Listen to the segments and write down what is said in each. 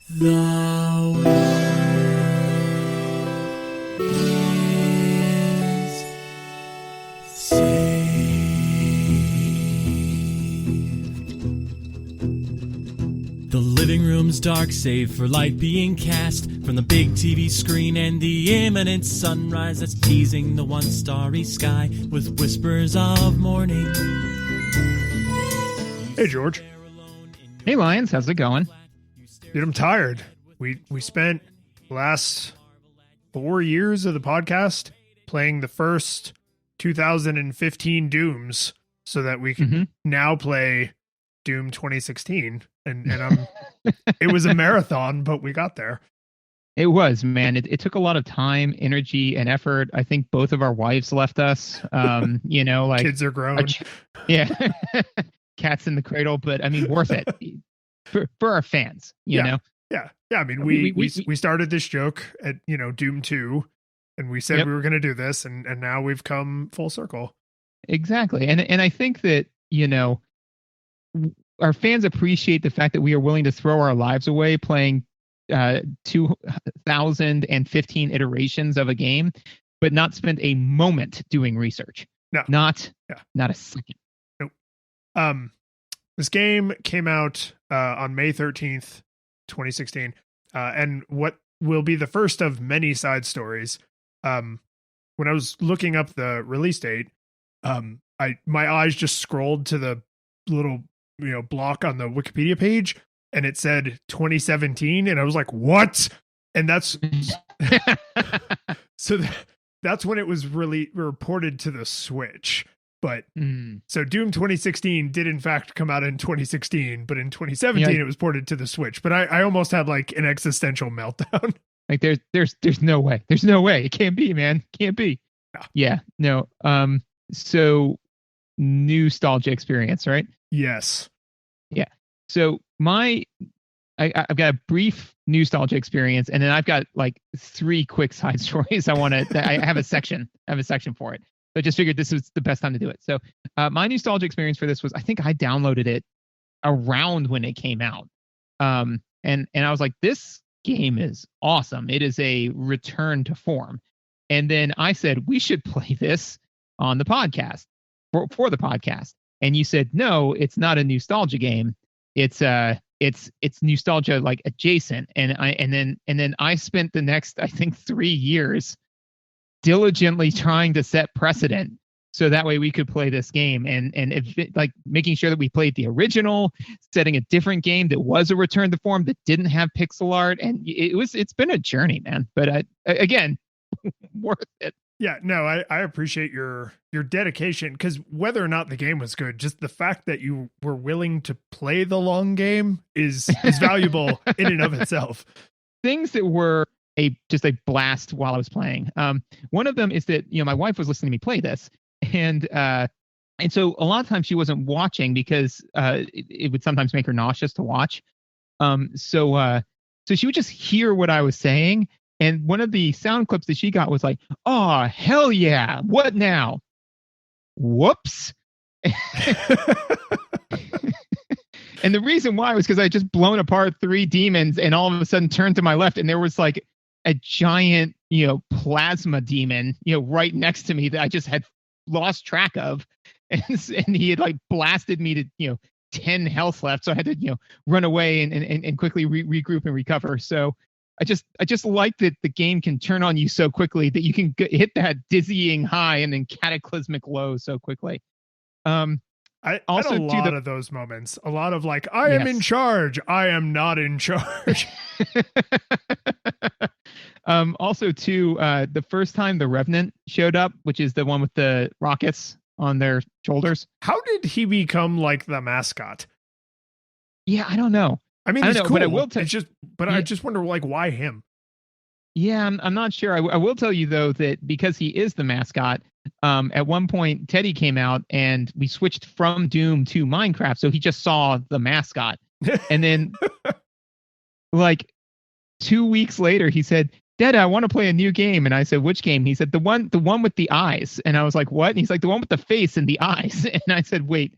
The world is saved. The living room's dark, save for light being cast from the big TV screen and the imminent sunrise that's teasing the one starry sky with whispers of morning. Hey, George. Hey, Lions, how's it going? Dude, I'm tired. We spent the last 4 years of the podcast playing the first 2015 Dooms so that we can now play Doom 2016. And it was a marathon, but we got there. It was, man. It took a lot of time, energy, and effort. I think both of our wives left us. Like Kids are grown. Yeah. Cats in the cradle, but I mean, worth it for our fans, you know? Yeah. I mean, we started this joke at, Doom 2, and we said we were going to do this, and now we've come full circle. Exactly. And I think that, our fans appreciate the fact that we are willing to throw our lives away playing 2015 iterations of a game, but not spend a moment doing research. No. Not a second. Nope. This game came out on May 13th, 2016, and what will be the first of many side stories. When I was looking up the release date, my eyes just scrolled to the little block on the Wikipedia page, and it said 2017, and I was like, what? And that's so that's when it was really reported to the Switch. But so Doom 2016 did in fact come out in 2016, but in 2017 it was ported to the Switch. But I almost had like an existential meltdown. Like there's no way. There's no way. It can't be, man. Can't be. Yeah. No. So NEWstalgia experience, right? Yes. Yeah. So I've got a brief NEWstalgia experience, and then I've got like 3 quick side stories. I have a section for it. So I just figured this was the best time to do it. So my NEWstalgia experience for this was, I think I downloaded it around when it came out. And I was like, this game is awesome. It is a return to form. And then I said, we should play this on the podcast for the podcast. And you said, no, it's not a NEWstalgia game. It's NEWstalgia like adjacent. And then I spent the next, I think, 3 years diligently trying to set precedent so that way we could play this game, and like making sure that we played the original, setting a different game that was a return to form that didn't have pixel art, and it's been a journey, man. But again, worth it. Yeah, no, I appreciate your dedication, because whether or not the game was good, just the fact that you were willing to play the long game is valuable in and of itself. Things that were just a blast while I was playing. One of them is that my wife was listening to me play this, and so a lot of times she wasn't watching because it would sometimes make her nauseous to watch. So she would just hear what I was saying. And one of the sound clips that she got was like, "Oh, hell yeah. What now? Whoops." And the reason why was because I just blown apart 3 demons and all of a sudden turned to my left, and there was like a giant, plasma demon, right next to me that I just had lost track of. And he had like blasted me to, 10 health left. So I had to, run away and quickly regroup and recover. So I just like that the game can turn on you so quickly that you can hit that dizzying high and then cataclysmic low so quickly. I also had a lot of those moments. A lot of like, I am in charge. I am not in charge. Also, too, the first time the Revenant showed up, which is the one with the rockets on their shoulders. How did he become like the mascot? Yeah, I don't know. I mean, he's cool. But I will I just wonder, like, why him? Yeah, I'm not sure. I will tell you, though, that because he is the mascot, at one point, Teddy came out and we switched from Doom to Minecraft. So he just saw the mascot. And then like 2 weeks later, he said, "Dad, I want to play a new game." And I said, "Which game?" He said, the one with the eyes. And I was like, "What?" And he's like, "The one with the face and the eyes." And I said, "Wait,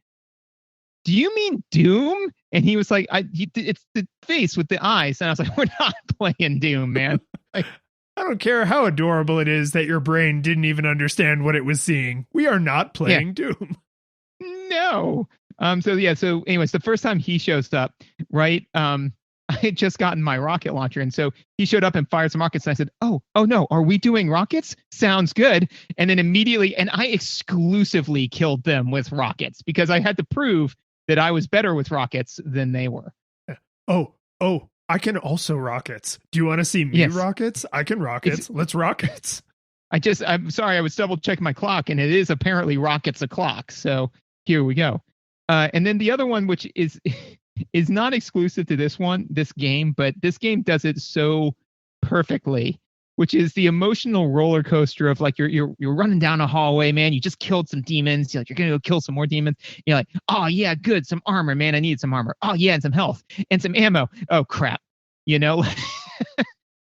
do you mean Doom? And he was like, it's the face with the eyes. And I was like, we're not playing Doom, man. Like, I don't care how adorable it is that your brain didn't even understand what it was seeing. We are not playing Doom. No. So anyways, the first time he shows up, right? I had just gotten my rocket launcher. And so he showed up and fired some rockets. And I said, oh no, are we doing rockets? Sounds good. And then immediately, and I exclusively killed them with rockets because I had to prove that I was better with rockets than they were. Oh, I can also rockets. Do you want to see me rockets? I can rockets. Let's rockets. I'm sorry, I was double checking my clock and it is apparently rockets o'clock. So here we go. And then the other one, which is not exclusive to this game, but this game does it so perfectly, which is the emotional roller coaster of like you're running down a hallway, man. You just killed some demons. You're gonna go kill some more demons. You're like, oh yeah, good, some armor, man. I need some armor. Oh yeah, and some health and some ammo. Oh crap,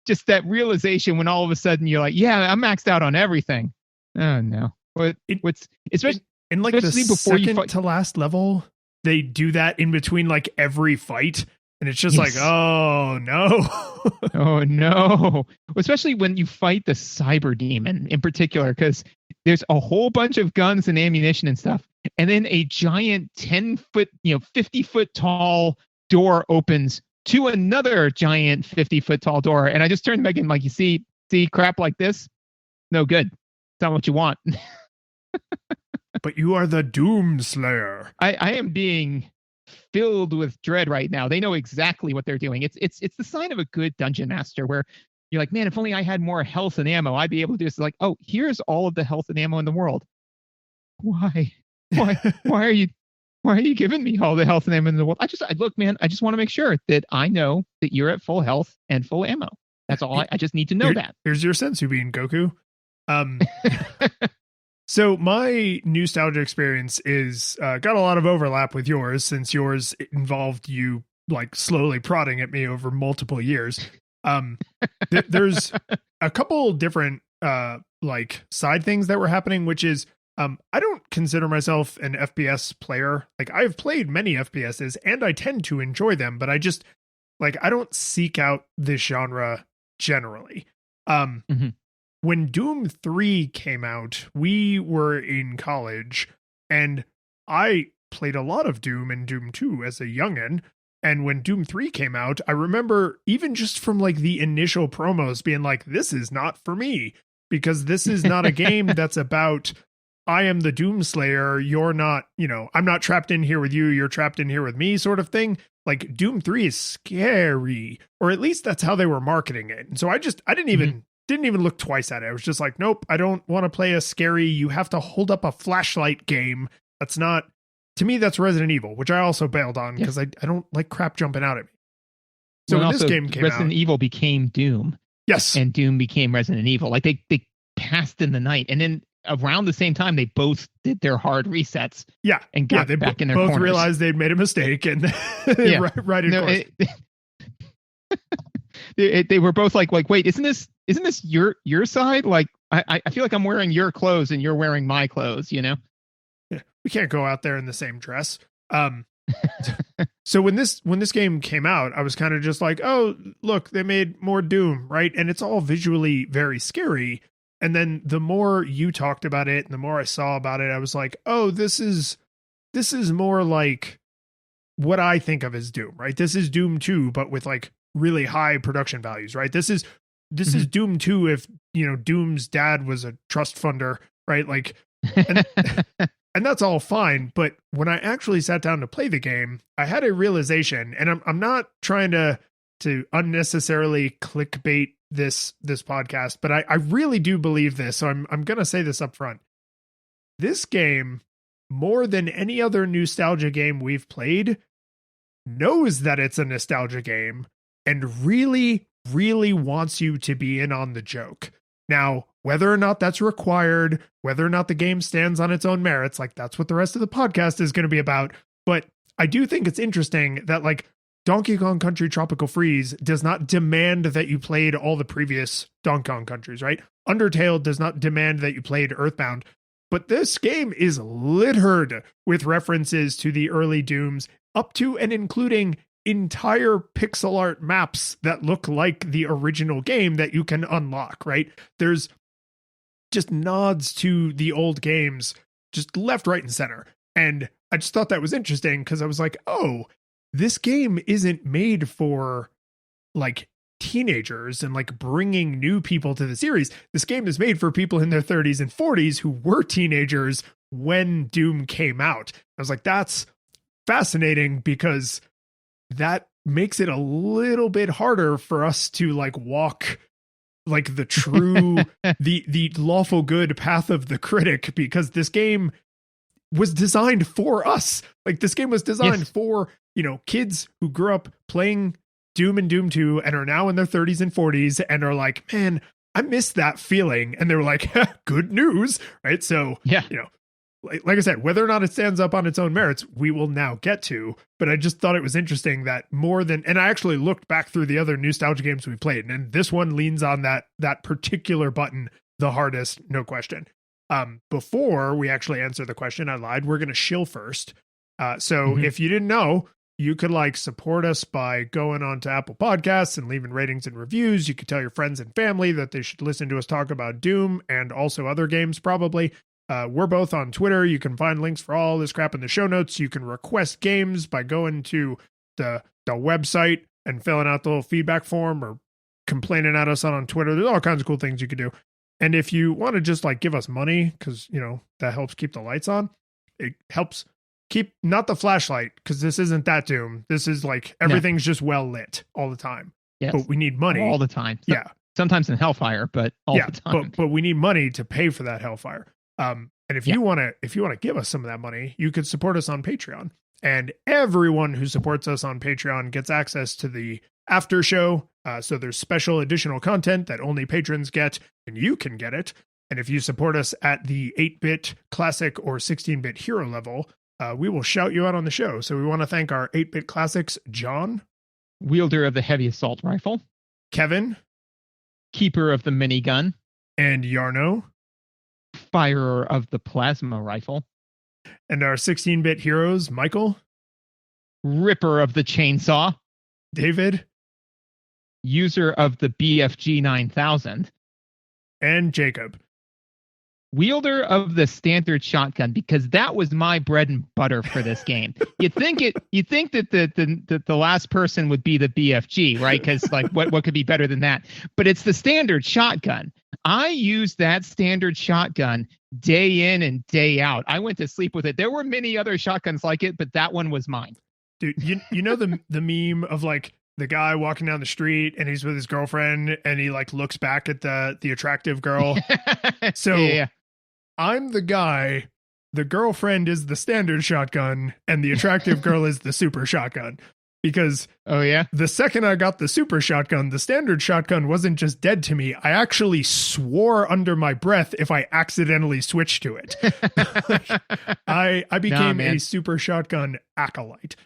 just that realization when all of a sudden you're like, yeah, I'm maxed out on everything. Oh no, especially the second to last level, they do that in between like every fight. And it's just like, oh no. Oh no. Especially when you fight the cyber demon in particular, because there's a whole bunch of guns and ammunition and stuff. And then a giant 10-foot, 50-foot tall door opens to another giant 50-foot tall door. And I just turned back and like, you see crap like this? No good. It's not what you want. But you are the Doom Slayer. I am being filled with dread right now. They know exactly what they're doing. It's the sign of a good dungeon master where you're like, man, if only I had more health and ammo, I'd be able to do this. Like, oh, here's all of the health and ammo in the world. Why are you giving me all the health and ammo in the world? Look, man, I just want to make sure that I know that you're at full health and full ammo. That's all. I just need to know that. Here's your sensu bean, Goku. So my NEWstalgia experience is got a lot of overlap with yours, since yours involved you like slowly prodding at me over multiple years. There's a couple different like side things that were happening, which is I don't consider myself an FPS player. Like, I've played many FPSs and I tend to enjoy them, but I just like I don't seek out this genre generally. When Doom 3 came out, we were in college, and I played a lot of Doom and Doom 2 as a youngin'. And when Doom 3 came out, I remember even just from like the initial promos being like, this is not for me, because this is not a game that's about, I am the Doom Slayer, you're not, I'm not trapped in here with you, you're trapped in here with me sort of thing. Like, Doom 3 is scary, or at least that's how they were marketing it. And so I didn't even look twice at it. I was just like, nope, I don't want to play a scary, you have to hold up a flashlight game. That's not, to me, that's Resident Evil, which I also bailed on because I don't like crap jumping out at me. So when this game came Resident Evil became Doom. Yes. And Doom became Resident Evil. Like they passed in the night. And then around the same time, they both did their hard resets. Yeah. And got they back in their both corners. Realized they'd made a mistake and right in course. They were both like, wait, isn't this your side? Like, I feel like I'm wearing your clothes and you're wearing my clothes, Yeah, we can't go out there in the same dress. So when this game came out, I was kind of just like, oh, look, they made more Doom, right? And it's all visually very scary. And then the more you talked about it and the more I saw about it, I was like, oh, this is more like what I think of as Doom, right? This is Doom 2, but with like really high production values, right? This is Doom 2 if, Doom's dad was a trust funder, right? Like, and that's all fine. But when I actually sat down to play the game, I had a realization, and I'm not trying to unnecessarily clickbait this podcast, but I really do believe this. So I'm going to say this up front. This game, more than any other nostalgia game we've played, knows that it's a nostalgia game and really, really wants you to be in on the joke. Now, whether or not that's required, whether or not the game stands on its own merits, like that's what the rest of the podcast is going to be about. But I do think it's interesting that like Donkey Kong Country Tropical Freeze does not demand that you played all the previous Donkey Kong countries, right? Undertale does not demand that you played Earthbound. But this game is littered with references to the early Dooms, up to and including entire pixel art maps that look like the original game that you can unlock, right? There's just nods to the old games, just left, right, and center. And I just thought that was interesting because I was like, oh, this game isn't made for like teenagers and like bringing new people to the series. This game is made for people in their 30s and 40s who were teenagers when Doom came out. I was like, that's fascinating because that makes it a little bit harder for us to like walk like the true the lawful good path of the critic, because this game was designed for us. Like this game was designed for, you know, kids who grew up playing Doom and Doom 2 and are now in their 30s and 40s and are like, man, I miss that feeling. And they were like, good news, right? So, you know, like I said, whether or not it stands up on its own merits, we will now get to. But I just thought it was interesting that more than, and I actually looked back through the other nostalgia games we played, and this one leans on that particular button the hardest, no question. Before we actually answer the question, I lied. We're going to shill first. So if you didn't know, you could like support us by going on to Apple Podcasts and leaving ratings and reviews. You could tell your friends and family that they should listen to us talk about Doom and also other games probably. We're both on Twitter. You can find links for all this crap in the show notes. You can request games by going to the website and filling out the little feedback form or complaining at us on Twitter. There's all kinds of cool things you could do. And if you want to just like give us money, because, you know, that helps keep the lights on. It helps keep, not the flashlight, because this isn't that Doom. This is like everything's just well lit all the time. Yes. But we need money. All the time. Yeah. Sometimes in Hellfire, but all the time. But we need money to pay for that Hellfire. And if you want to give us some of that money, you could support us on Patreon. And everyone who supports us on Patreon gets access to the after show. So there's special additional content that only patrons get, and you can get it. And if you support us at the 8-bit classic or 16-bit hero level, we will shout you out on the show. So we want to thank our 8-bit classics, John, wielder of the heavy assault rifle, Kevin, keeper of the minigun, and Yarno, firer of the plasma rifle, and our 16-bit heroes, Michael, ripper of the chainsaw, David, user of the BFG 9000, and Jacob, wielder of the standard shotgun, because that was my bread and butter for this game. You'd think that the last person would be the BFG, right? Because like what could be better than that? But it's the standard shotgun. I used that standard shotgun day in and day out. I went to sleep with it. There were many other shotguns like it, but that one was mine. Dude, you know the meme of like the guy walking down the street and he's with his girlfriend and he like looks back at the attractive girl. So I'm the guy, the girlfriend is the standard shotgun and the attractive girl is the super shotgun. Because the second I got the super shotgun, the standard shotgun wasn't just dead to me. I actually swore under my breath if I accidentally switched to it. I became a super shotgun acolyte.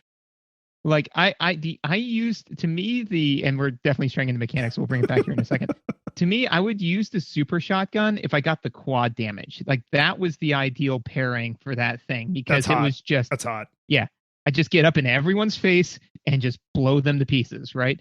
Like I used, to me, and we're definitely straying into mechanics. So we'll bring it back here in a second. To me, I would use the super shotgun if I got the quad damage. Like that was the ideal pairing for that thing, because that's hot. Yeah. I just get up in everyone's face and just blow them to pieces, right?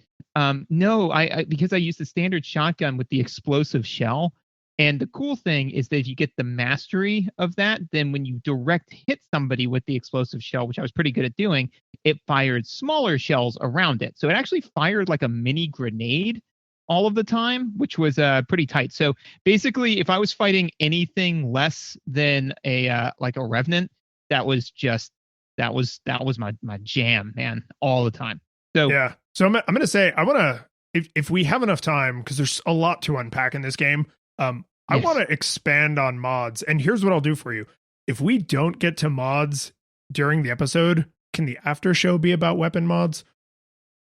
No, I because I use the standard shotgun with the explosive shell. And the cool thing is that if you get the mastery of that, then when you direct hit somebody with the explosive shell, which I was pretty good at doing, it fired smaller shells around it. So it actually fired like a mini grenade all of the time, which was pretty tight. So basically, if I was fighting anything less than a Revenant, that was my jam, man, all the time. So yeah. So I'm gonna say I want to, if we have enough time, because there's a lot to unpack in this game. I want to expand on mods, and here's what I'll do for you. If we don't get to mods during the episode, can the after show be about weapon mods?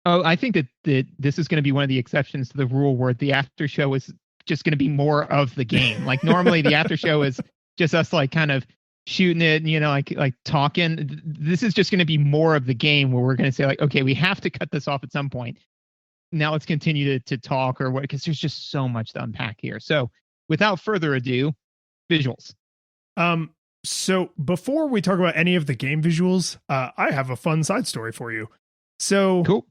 Oh, I think that this is going to be one of the exceptions to the rule where the after show is just going to be more of the game. Like normally the after show is just us like kind of shooting it, you know, like talking. This is just going to be more of the game where we're going to say like, okay, we have to cut this off at some point. Now let's continue to talk or what, because there's just so much to unpack here. So without further ado, visuals. So before we talk about any of the game visuals, I have a fun side story for you. So, Cool.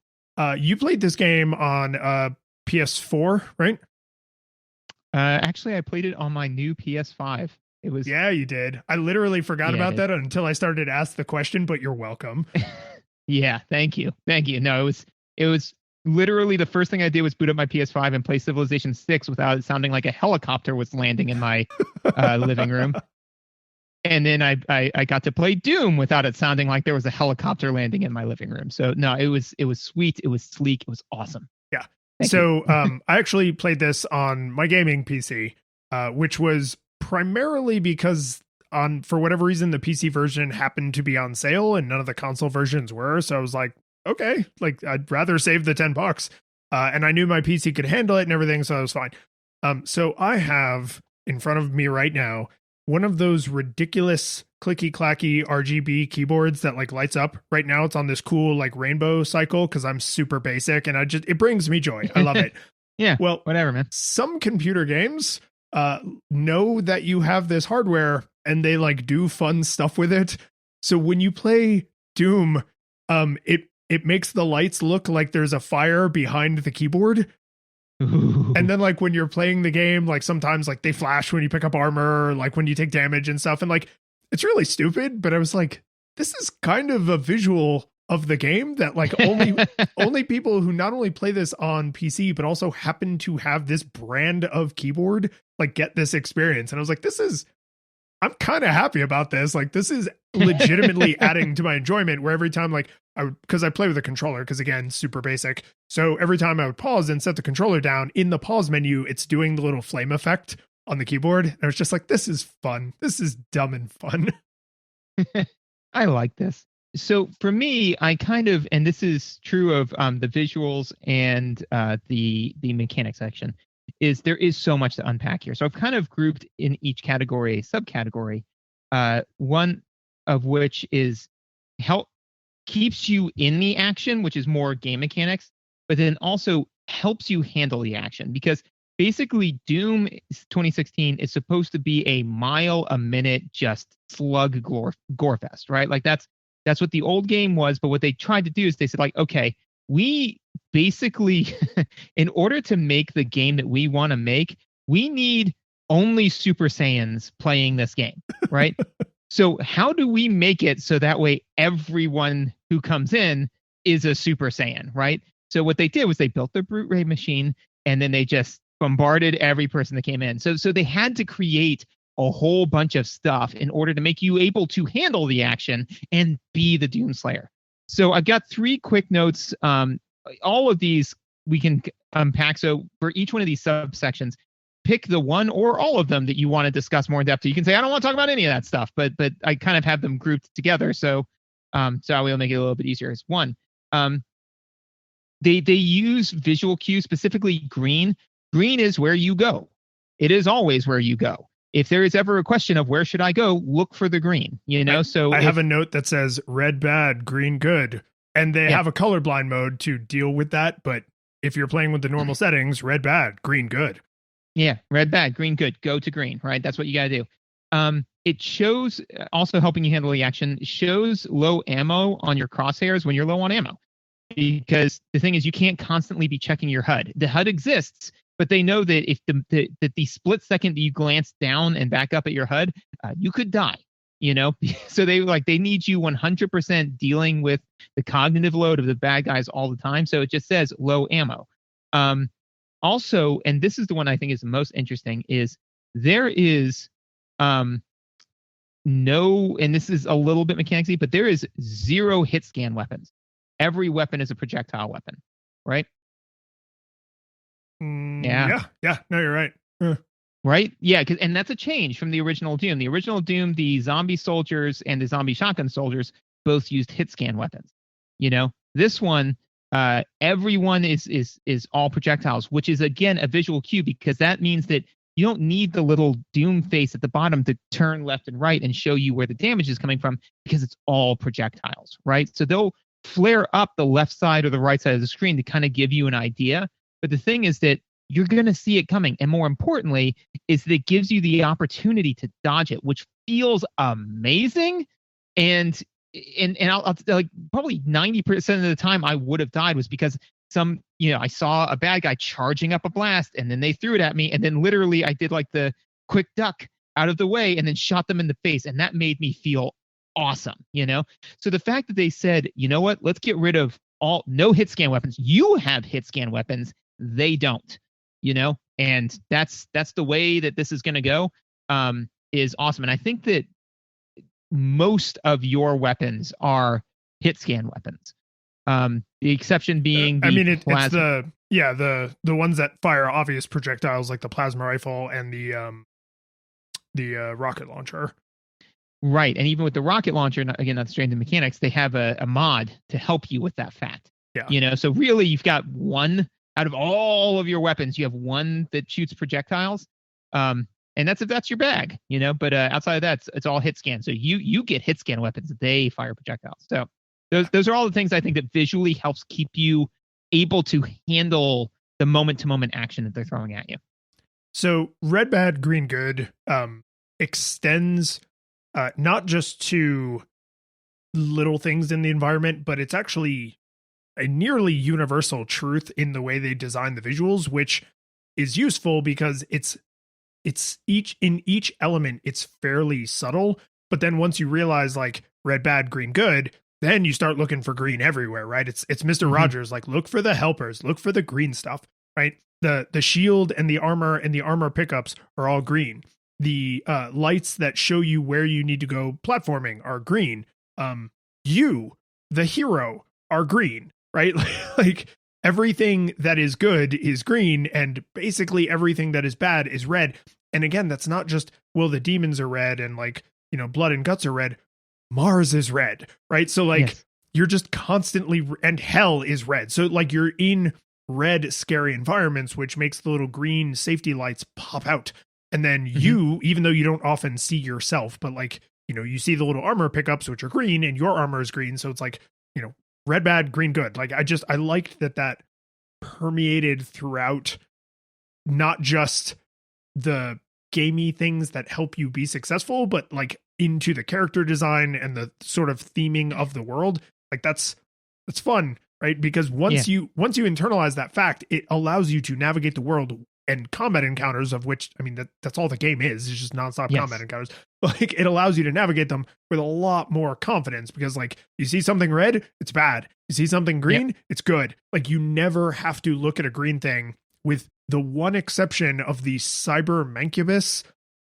You played this game on PS4, right? Actually, I played it on my new PS5. It was Yeah, you did. I literally forgot Yeah, I about did. that until I started to ask the question, but you're welcome. Yeah, thank you. Thank you. No, it was literally the first thing I did was boot up my PS5 and play Civilization 6 without it sounding like a helicopter was landing in my living room. And then I got to play Doom without it sounding like there was a helicopter landing in my living room. So no, it was sweet, it was sleek, it was awesome. Yeah. Thank So you. I actually played this on my gaming PC, which was primarily because for whatever reason the PC version happened to be on sale and none of the console versions were. So I was like, okay, like I'd rather save the $10. And I knew my PC could handle it and everything, so I was fine. So I have in front of me right now one of those ridiculous clicky clacky RGB keyboards that like lights up. Right now it's on this cool like rainbow cycle because I'm super basic and it brings me joy. I love it. Yeah. Well, Whatever, man. some computer games know that you have this hardware and they like do fun stuff with it. So when you play Doom, it makes the lights look like there's a fire behind the keyboard. Ooh. And then like when you're playing the game, like sometimes like they flash when you pick up armor, like when you take damage and stuff. And like it's really stupid, but I was like, this is kind of a visual of the game that like only people who not only play this on PC but also happen to have this brand of keyboard like get this experience. And I was like, I'm kind of happy about this. Like this is legitimately adding to my enjoyment where every time like because I play with a controller because again, super basic. So every time I would pause and set the controller down in the pause menu, it's doing the little flame effect on the keyboard. And I was just like, this is fun. This is dumb and fun. I like this. So for me, I kind of, and this is true of the visuals and the mechanics section, is there is so much to unpack here. So I've kind of grouped in each category a subcategory, one of which is help keeps you in the action, which is more game mechanics, but then also helps you handle the action because basically Doom 2016 is supposed to be a mile a minute just slug gore fest, right? Like that's what the old game was, but what they tried to do is they said like, okay, we basically in order to make the game that we want to make, we need only Super Saiyans playing this game, right? So how do we make it so that way everyone who comes in is a Super Saiyan, right? So what they did was they built the brute ray machine and then they just bombarded every person that came in. So they had to create a whole bunch of stuff in order to make you able to handle the action and be the Doom Slayer. So I've got 3 quick notes. All of these we can unpack. So for each one of these subsections, pick the one or all of them that you want to discuss more in depth. You can say, I don't want to talk about any of that stuff, but I kind of have them grouped together. So I will make it a little bit easier. It's one. They use visual cues, specifically green. Green is where you go. It is always where you go. If there is ever a question of where should I go, look for the green, you know? I have a note that says red bad, green good. And they have a colorblind mode to deal with that. But if you're playing with the normal settings, red bad, green good. Yeah, red bad, green good. Go to green, right? That's what you got to do. It shows, also helping you handle the action, shows low ammo on your crosshairs when you're low on ammo. Because the thing is, you can't constantly be checking your HUD. The HUD exists, but they know that if the split second that you glance down and back up at your HUD, you could die, you know? So they need you 100% dealing with the cognitive load of the bad guys all the time. So it just says low ammo. Also, and this is the one I think is the most interesting, is there is no, and this is a little bit mechanicsy, but there is 0 hit scan weapons. Every weapon is a projectile weapon, right? Yeah. No, you're right. Right? Yeah, and that's a change from the original Doom. The original Doom, the zombie soldiers and the zombie shotgun soldiers both used hit scan weapons. You know, this one, everyone is all projectiles, which is again a visual cue because that means that you don't need the little Doom face at the bottom to turn left and right and show you where the damage is coming from because it's all projectiles, right? So they'll flare up the left side or the right side of the screen to kind of give you an idea. But the thing is that you're going to see it coming. And more importantly, is that it gives you the opportunity to dodge it, which feels amazing. And I'll like probably 90% of the time I would have died was because I saw a bad guy charging up a blast and then they threw it at me. And then literally I did like the quick duck out of the way and then shot them in the face. And that made me feel awesome, So the fact that they said, you know what, let's get rid of no hit scan weapons. You have hit scan weapons. They don't, and that's the way that this is going to go, is awesome. And I think that most of your weapons are hit scan weapons. The exception being it's the ones that fire obvious projectiles like the plasma rifle and the rocket launcher. Right. And even with the rocket launcher, again, not strained the mechanics, they have a mod to help you with that fact. Yeah. So really you've got one out of all of your weapons, you have one that shoots projectiles. And that's if that's your bag, but outside of that, it's all hit scan. So you get hit scan weapons, they fire projectiles. So those are all the things I think that visually helps keep you able to handle the moment to moment action that they're throwing at you. So red bad, green good extends not just to little things in the environment, but it's actually a nearly universal truth in the way they design the visuals, which is useful because it's each element, it's fairly subtle. But then once you realize like red bad, green good, then you start looking for green everywhere, right? It's Mr. Rogers, like look for the helpers, look for the green stuff, right? The shield and the armor pickups are all green. The lights that show you where you need to go platforming are green. You, the hero, are green, right? Like everything that is good is green, and basically everything that is bad is red. And again, that's not just, well, the demons are red and like, blood and guts are red. Mars is red, right? So like yes. You're just constantly, and hell is red. So like you're in red, scary environments, which makes the little green safety lights pop out. And then you, even though you don't often see yourself, but like, you see the little armor pickups, which are green, and your armor is green. So it's like, red, bad, green, good. Like I liked that permeated throughout, not just the gamey things that help you be successful, but like into the character design and the sort of theming of the world. Like that's fun, right? Because once you internalize that fact, it allows you to navigate the world and combat encounters, of which, that's all the game is. It's just nonstop combat encounters. Like it allows you to navigate them with a lot more confidence because like you see something red, it's bad. You see something green, it's good. Like you never have to look at a green thing, with the one exception of the Cyber Mancubus.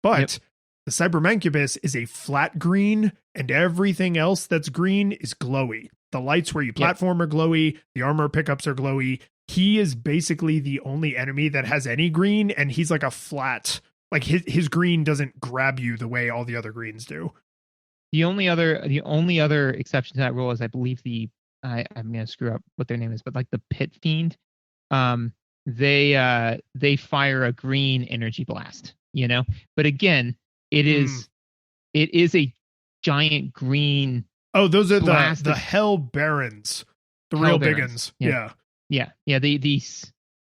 But the Cyber Mancubus is a flat green, and everything else that's green is glowy. The lights where you platform are glowy. The armor pickups are glowy. He is basically the only enemy that has any green, and he's like a flat, like his green doesn't grab you the way all the other greens do. The only other exception to that rule is, I believe I'm gonna screw up what their name is, but like the Pit Fiend, they fire a green energy blast, But again, it is a giant green. Oh, those are the Hell Barons, the real big ones. Yeah.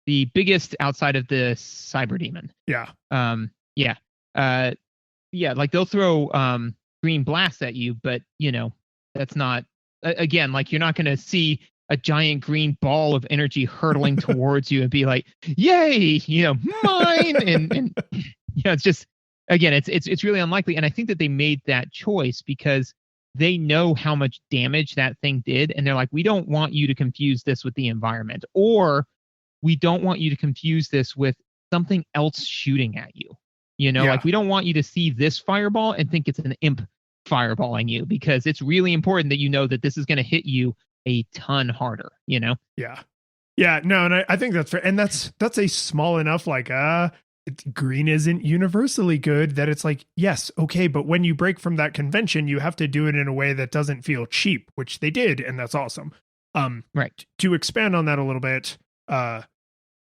The biggest outside of the Cyber Demon. Like they'll throw green blasts at you, but that's not, again, like you're not going to see a giant green ball of energy hurtling towards you and be like, yay, mine. and it's just, again, it's really unlikely. And I think that they made that choice because they know how much damage that thing did. And they're like, we don't want you to confuse this with the environment, or we don't want you to confuse this with something else shooting at you. Like we don't want you to see this fireball and think it's an imp fireballing you, because it's really important that that this is going to hit you a ton harder, Yeah. No, and I think that's fair. And that's a small enough, like, green isn't universally good, that it's like, yes, okay, but when you break from that convention, you have to do it in a way that doesn't feel cheap, which they did, and that's awesome. Right. To expand on that a little bit, I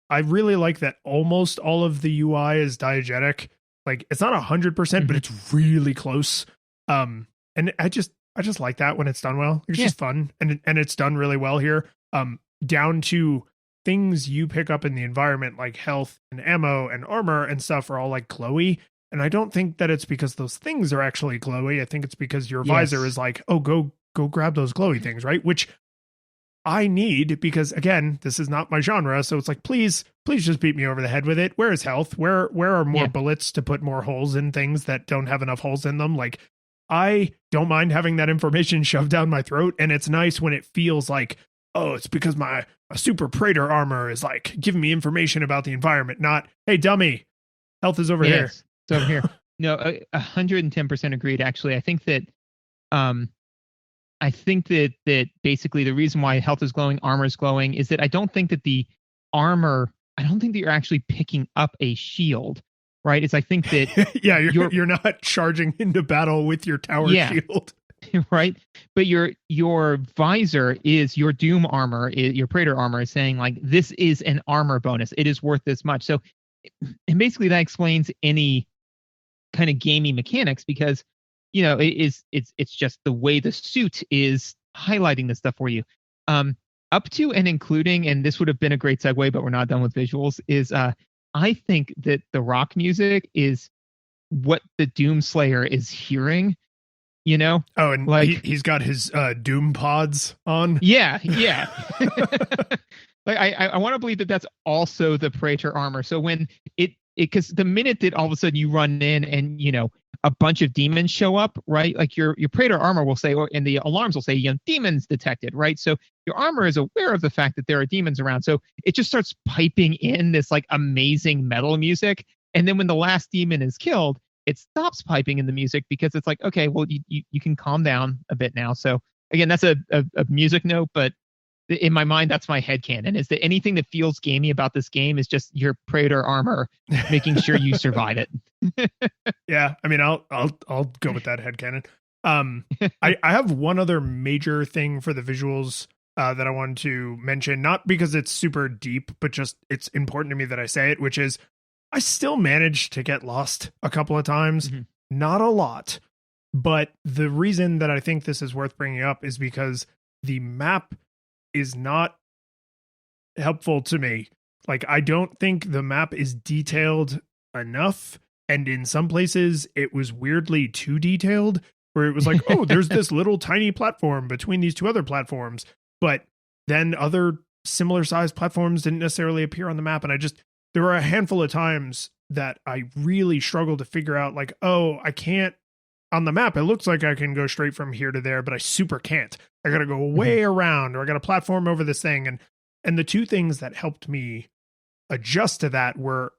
really like that almost all of the UI is diegetic. Like it's not 100%, but it's really close. And I just like that when it's done well. It's just fun, and it's done really well here. Down to things you pick up in the environment, like health and ammo and armor and stuff, are all like glowy. And I don't think that it's because those things are actually glowy. I think it's because your visor is like, oh, go grab those glowy things, right? Which I need, because again, this is not my genre. So it's like, please just beat me over the head with it. Where is health? Where are more bullets to put more holes in things that don't have enough holes in them? Like, I don't mind having that information shoved down my throat. And it's nice when it feels like, oh, it's because my super Praetor armor is like giving me information about the environment, not, hey, dummy, health is over here. It's over here. No, 110% agreed. Actually, I think that basically the reason why health is glowing, armor is glowing, is that I don't think that the armor, I don't think that you're actually picking up a shield, right? It's I think that yeah, you're not charging into battle with your tower shield. Right. But your visor is your Doom armor, your Praetor armor is saying like, this is an armor bonus. It is worth this much. So, and basically that explains any kind of gamey mechanics, because, you know, it's just the way the suit is highlighting this stuff for you. Up to and including, and this would have been a great segue, but we're not done with visuals, is I think that the rock music is what the Doom Slayer is hearing. You know? Oh, and like he's got his Doom pods on. Yeah. Like I want to believe that that's also the Praetor armor. So when because the minute that all of a sudden you run in and, you know, a bunch of demons show up, right? Like your Praetor armor will say, and the alarms will say, you know, demons detected, right? So your armor is aware of the fact that there are demons around. So it just starts piping in this like amazing metal music. And then when the last demon is killed, it stops piping in the music, because it's like, okay, well, you can calm down a bit now. So again, that's a music note, but in my mind, that's my headcanon, is that anything that feels gamey about this game is just your Praetor armor making sure you survive it. Yeah, I mean, I'll go with that headcanon. I have one other major thing for the visuals that I wanted to mention, not because it's super deep, but just it's important to me that I say it, which is I still managed to get lost a couple of times. Mm-hmm. Not a lot, but the reason that I think this is worth bringing up is because the map is not helpful to me. Like, I don't think the map is detailed enough. And in some places it was weirdly too detailed, where it was like, oh, there's this little tiny platform between these two other platforms. But then other similar sized platforms didn't necessarily appear on the map. And there were a handful of times that I really struggled to figure out, like, oh, I can't, on the map, it looks like I can go straight from here to there, but I super can't. I got to go way around, or I got to platform over this thing. And the two things that helped me adjust to that were,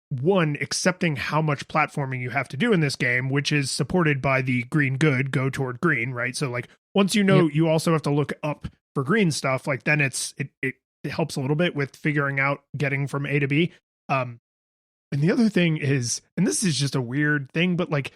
one, accepting how much platforming you have to do in this game, which is supported by the green good, go toward green, right? So like, once you know, you also have to look up for green stuff, like then it helps a little bit with figuring out getting from A to B. And the other thing is, and this is just a weird thing, but like,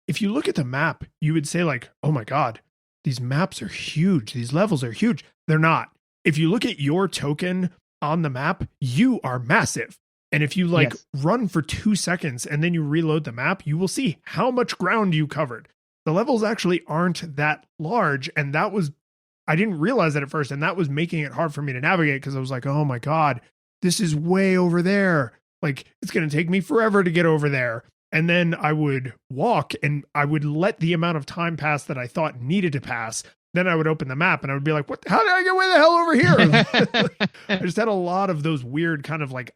if you look at the map, you would say like, oh my God, these maps are huge. These levels are huge. They're not. If you look at your token on the map, you are massive. And if you like run for 2 seconds and then you reload the map, you will see how much ground you covered. The levels actually aren't that large. And I didn't realize that at first. And that was making it hard for me to navigate, because I was like, oh my God, this is way over there. Like, it's going to take me forever to get over there. And then I would walk and I would let the amount of time pass that I thought needed to pass. Then I would open the map and I would be like, what? How did I get way the hell over here? I just had a lot of those weird kind of like,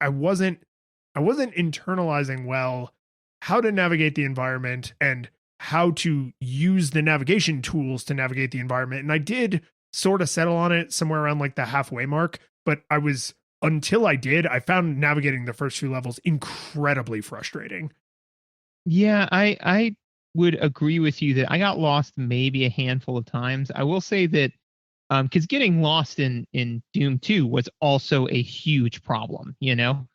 I wasn't internalizing well how to navigate the environment and how to use the navigation tools to navigate the environment. And I did sort of settle on it somewhere around like the halfway mark, but until I did, I found navigating the first few levels incredibly frustrating. Yeah, I would agree with you that I got lost maybe a handful of times. I will say that because getting lost in Doom 2 was also a huge problem, you know?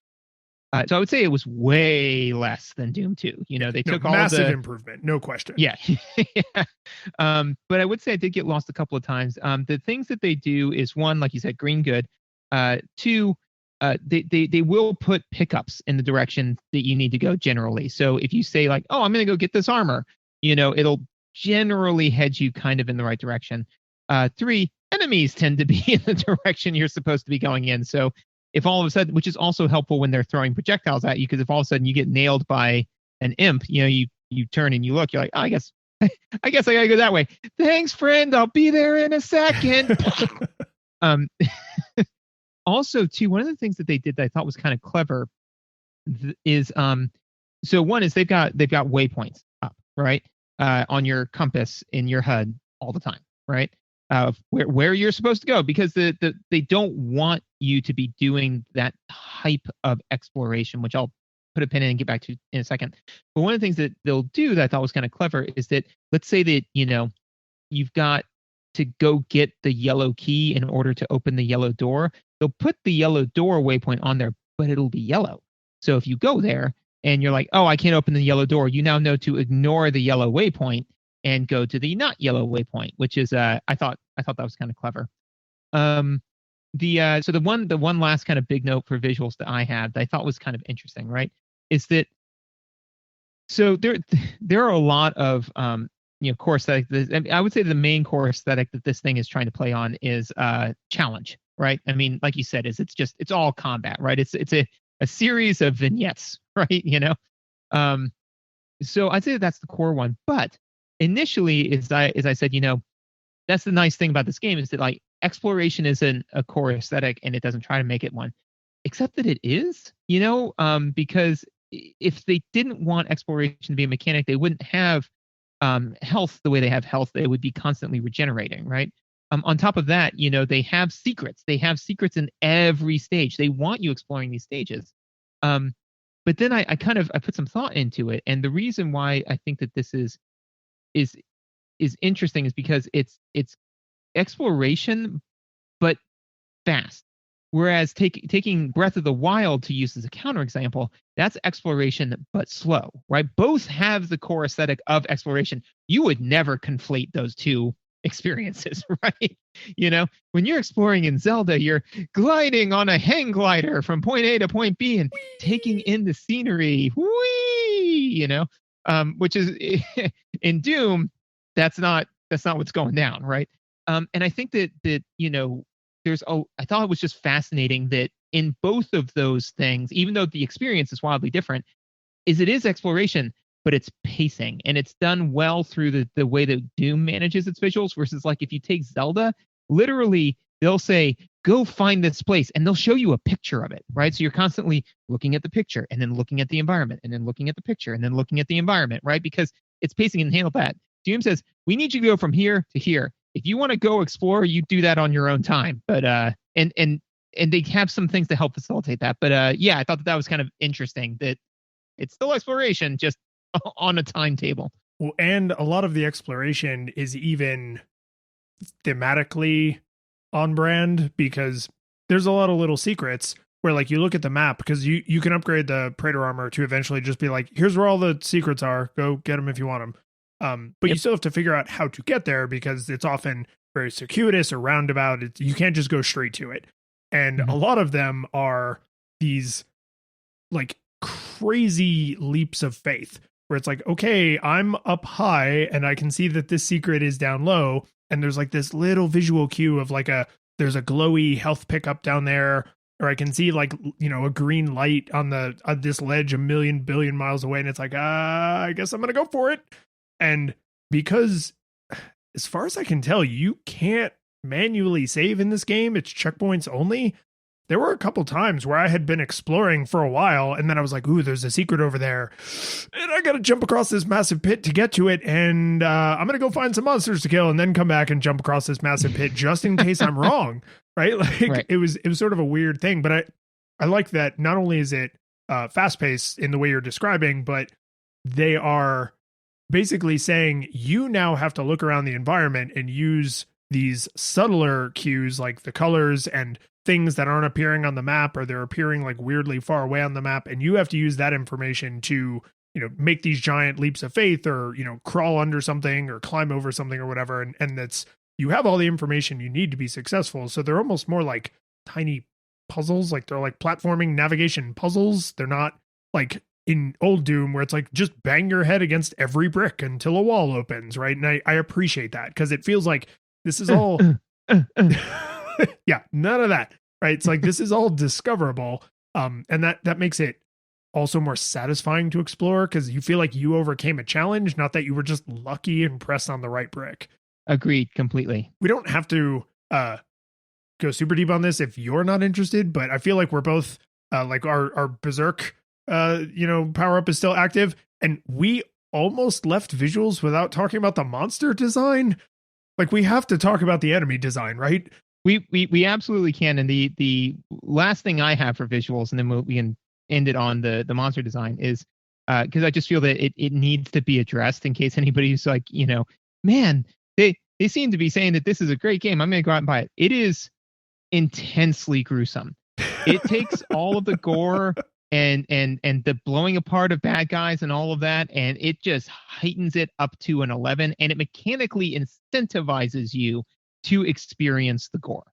So I would say it was way less than Doom 2. You know, they took all massive improvement, no question. Yeah. But I would say I did get lost a couple of times. The things that they do is, one, like you said, green good. Two, they will put pickups in the direction that you need to go generally. So if you say like, oh, I'm going to go get this armor, you know, it'll generally head you kind of in the right direction. Three, enemies tend to be in the direction you're supposed to be going in. So if all of a sudden, which is also helpful when they're throwing projectiles at you, because if all of a sudden you get nailed by an imp, you turn and you look, you're like, oh, I guess I gotta go that way. Thanks, friend. I'll be there in a second. Also, too, one of the things that they did that I thought was kind of clever is so one is they've got waypoints up, right? On your compass in your HUD all the time, right? Where you're supposed to go, because they don't want you to be doing that type of exploration, which I'll put a pin in and get back to in a second. But one of the things that they'll do that I thought was kind of clever is that, let's say that, you've got to go get the yellow key in order to open the yellow door. They'll put the yellow door waypoint on there, but it'll be yellow. So if you go there and you're like, oh, I can't open the yellow door, you now know to ignore the yellow waypoint and go to the not yellow waypoint, which is I thought that was kind of clever. So the one last kind of big note for visuals that I had that I thought was kind of interesting, right, is that so there are a lot of core aesthetic. I would say the main core aesthetic that this thing is trying to play on is challenge, right? I mean, like you said, it's all combat, right? It's a series of vignettes, right? So I'd say that's the core one. But initially, as I said, that's the nice thing about this game, is that like exploration isn't a core aesthetic and it doesn't try to make it one, except that it is, because if they didn't want exploration to be a mechanic, they wouldn't have health the way they have health. They would be constantly regenerating, right? On top of that, they have secrets. They have secrets in every stage. They want you exploring these stages. But then I put some thought into it, and the reason why I think that this is interesting is because it's exploration, but fast. Whereas taking Breath of the Wild, to use as a counterexample, that's exploration but slow, right? Both have the core aesthetic of exploration. You would never conflate those two experiences, right? When you're exploring in Zelda, you're gliding on a hang glider from point A to point B and taking in the scenery. Whee! Which is in Doom, that's not what's going down, right? And I think that I thought it was just fascinating that in both of those things, even though the experience is wildly different, it is exploration, but it's pacing, and it's done well through the way that Doom manages its visuals, versus like if you take Zelda, literally they'll say, go find this place, and they'll show you a picture of it, right? So you're constantly looking at the picture and then looking at the environment and then looking at the picture and then looking at the environment, right? Because it's pacing and handle that. Doom says, we need you to go from here to here. If you want to go explore, you do that on your own time. But and they have some things to help facilitate that. But I thought that was kind of interesting that it's still exploration, just on a timetable. Well, and a lot of the exploration is even thematically on brand, because there's a lot of little secrets where, like, you look at the map, because you can upgrade the Praetor armor to eventually just be like, here's where all the secrets are. Go get them if you want them. But you still have to figure out how to get there, because it's often very circuitous or roundabout. You can't just go straight to it. And a lot of them are these like crazy leaps of faith where it's like, okay, I'm up high and I can see that this secret is down low. And there's like this little visual cue of like there's a glowy health pickup down there, or I can see like, a green light on this ledge a million billion miles away. And it's like, I guess I'm going to go for it. And because, as far as I can tell, you can't manually save in this game. It's checkpoints only. There were a couple times where I had been exploring for a while, and then I was like, ooh, there's a secret over there. And I got to jump across this massive pit to get to it. And I'm going to go find some monsters to kill and then come back and jump across this massive pit just in case I'm wrong. Right? Like, right. It was sort of a weird thing. But I like that not only is it fast paced in the way you're describing, but they are basically saying you now have to look around the environment and use these subtler cues, like the colors and things that aren't appearing on the map, or they're appearing like weirdly far away on the map. And you have to use that information to, make these giant leaps of faith, or, crawl under something or climb over something or whatever. And that's, you have all the information you need to be successful. So they're almost more like tiny puzzles. Like they're like platforming navigation puzzles. They're not like in old Doom where it's like just bang your head against every brick until a wall opens, right? And I appreciate that, because it feels like this is all Yeah, none of that. Right? It's like this is all discoverable, and that makes it also more satisfying to explore because you feel like you overcame a challenge, not that you were just lucky and pressed on the right brick. Agreed completely. We don't have to go super deep on this if you're not interested, but I feel like we're both like our berserk power up is still active, and we almost left visuals without talking about the monster design. Like we have to talk about the enemy design, right? We absolutely can. And the last thing I have for visuals, and then we can end it on the monster design, is because I just feel that it needs to be addressed in case anybody's like, man, they seem to be saying that this is a great game, I'm gonna go out and buy it. It is intensely gruesome. It takes all of the gore and the blowing apart of bad guys and all of that, and it just heightens it up to an 11, and it mechanically incentivizes you to experience the gore.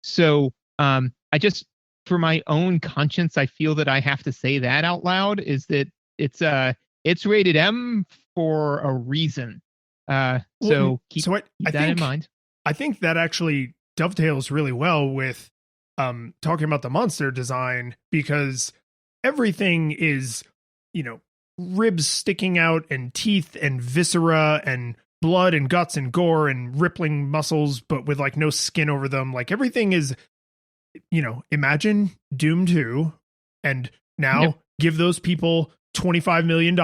So I just, for my own conscience, I feel that I have to say that out loud, is that it's rated M for a reason. So keep that in mind. I think that actually dovetails really well with talking about the monster design, because everything is, ribs sticking out and teeth and viscera and blood and guts and gore and rippling muscles, but with like no skin over them. Like everything is, imagine Doom 2 and now give those people $25 million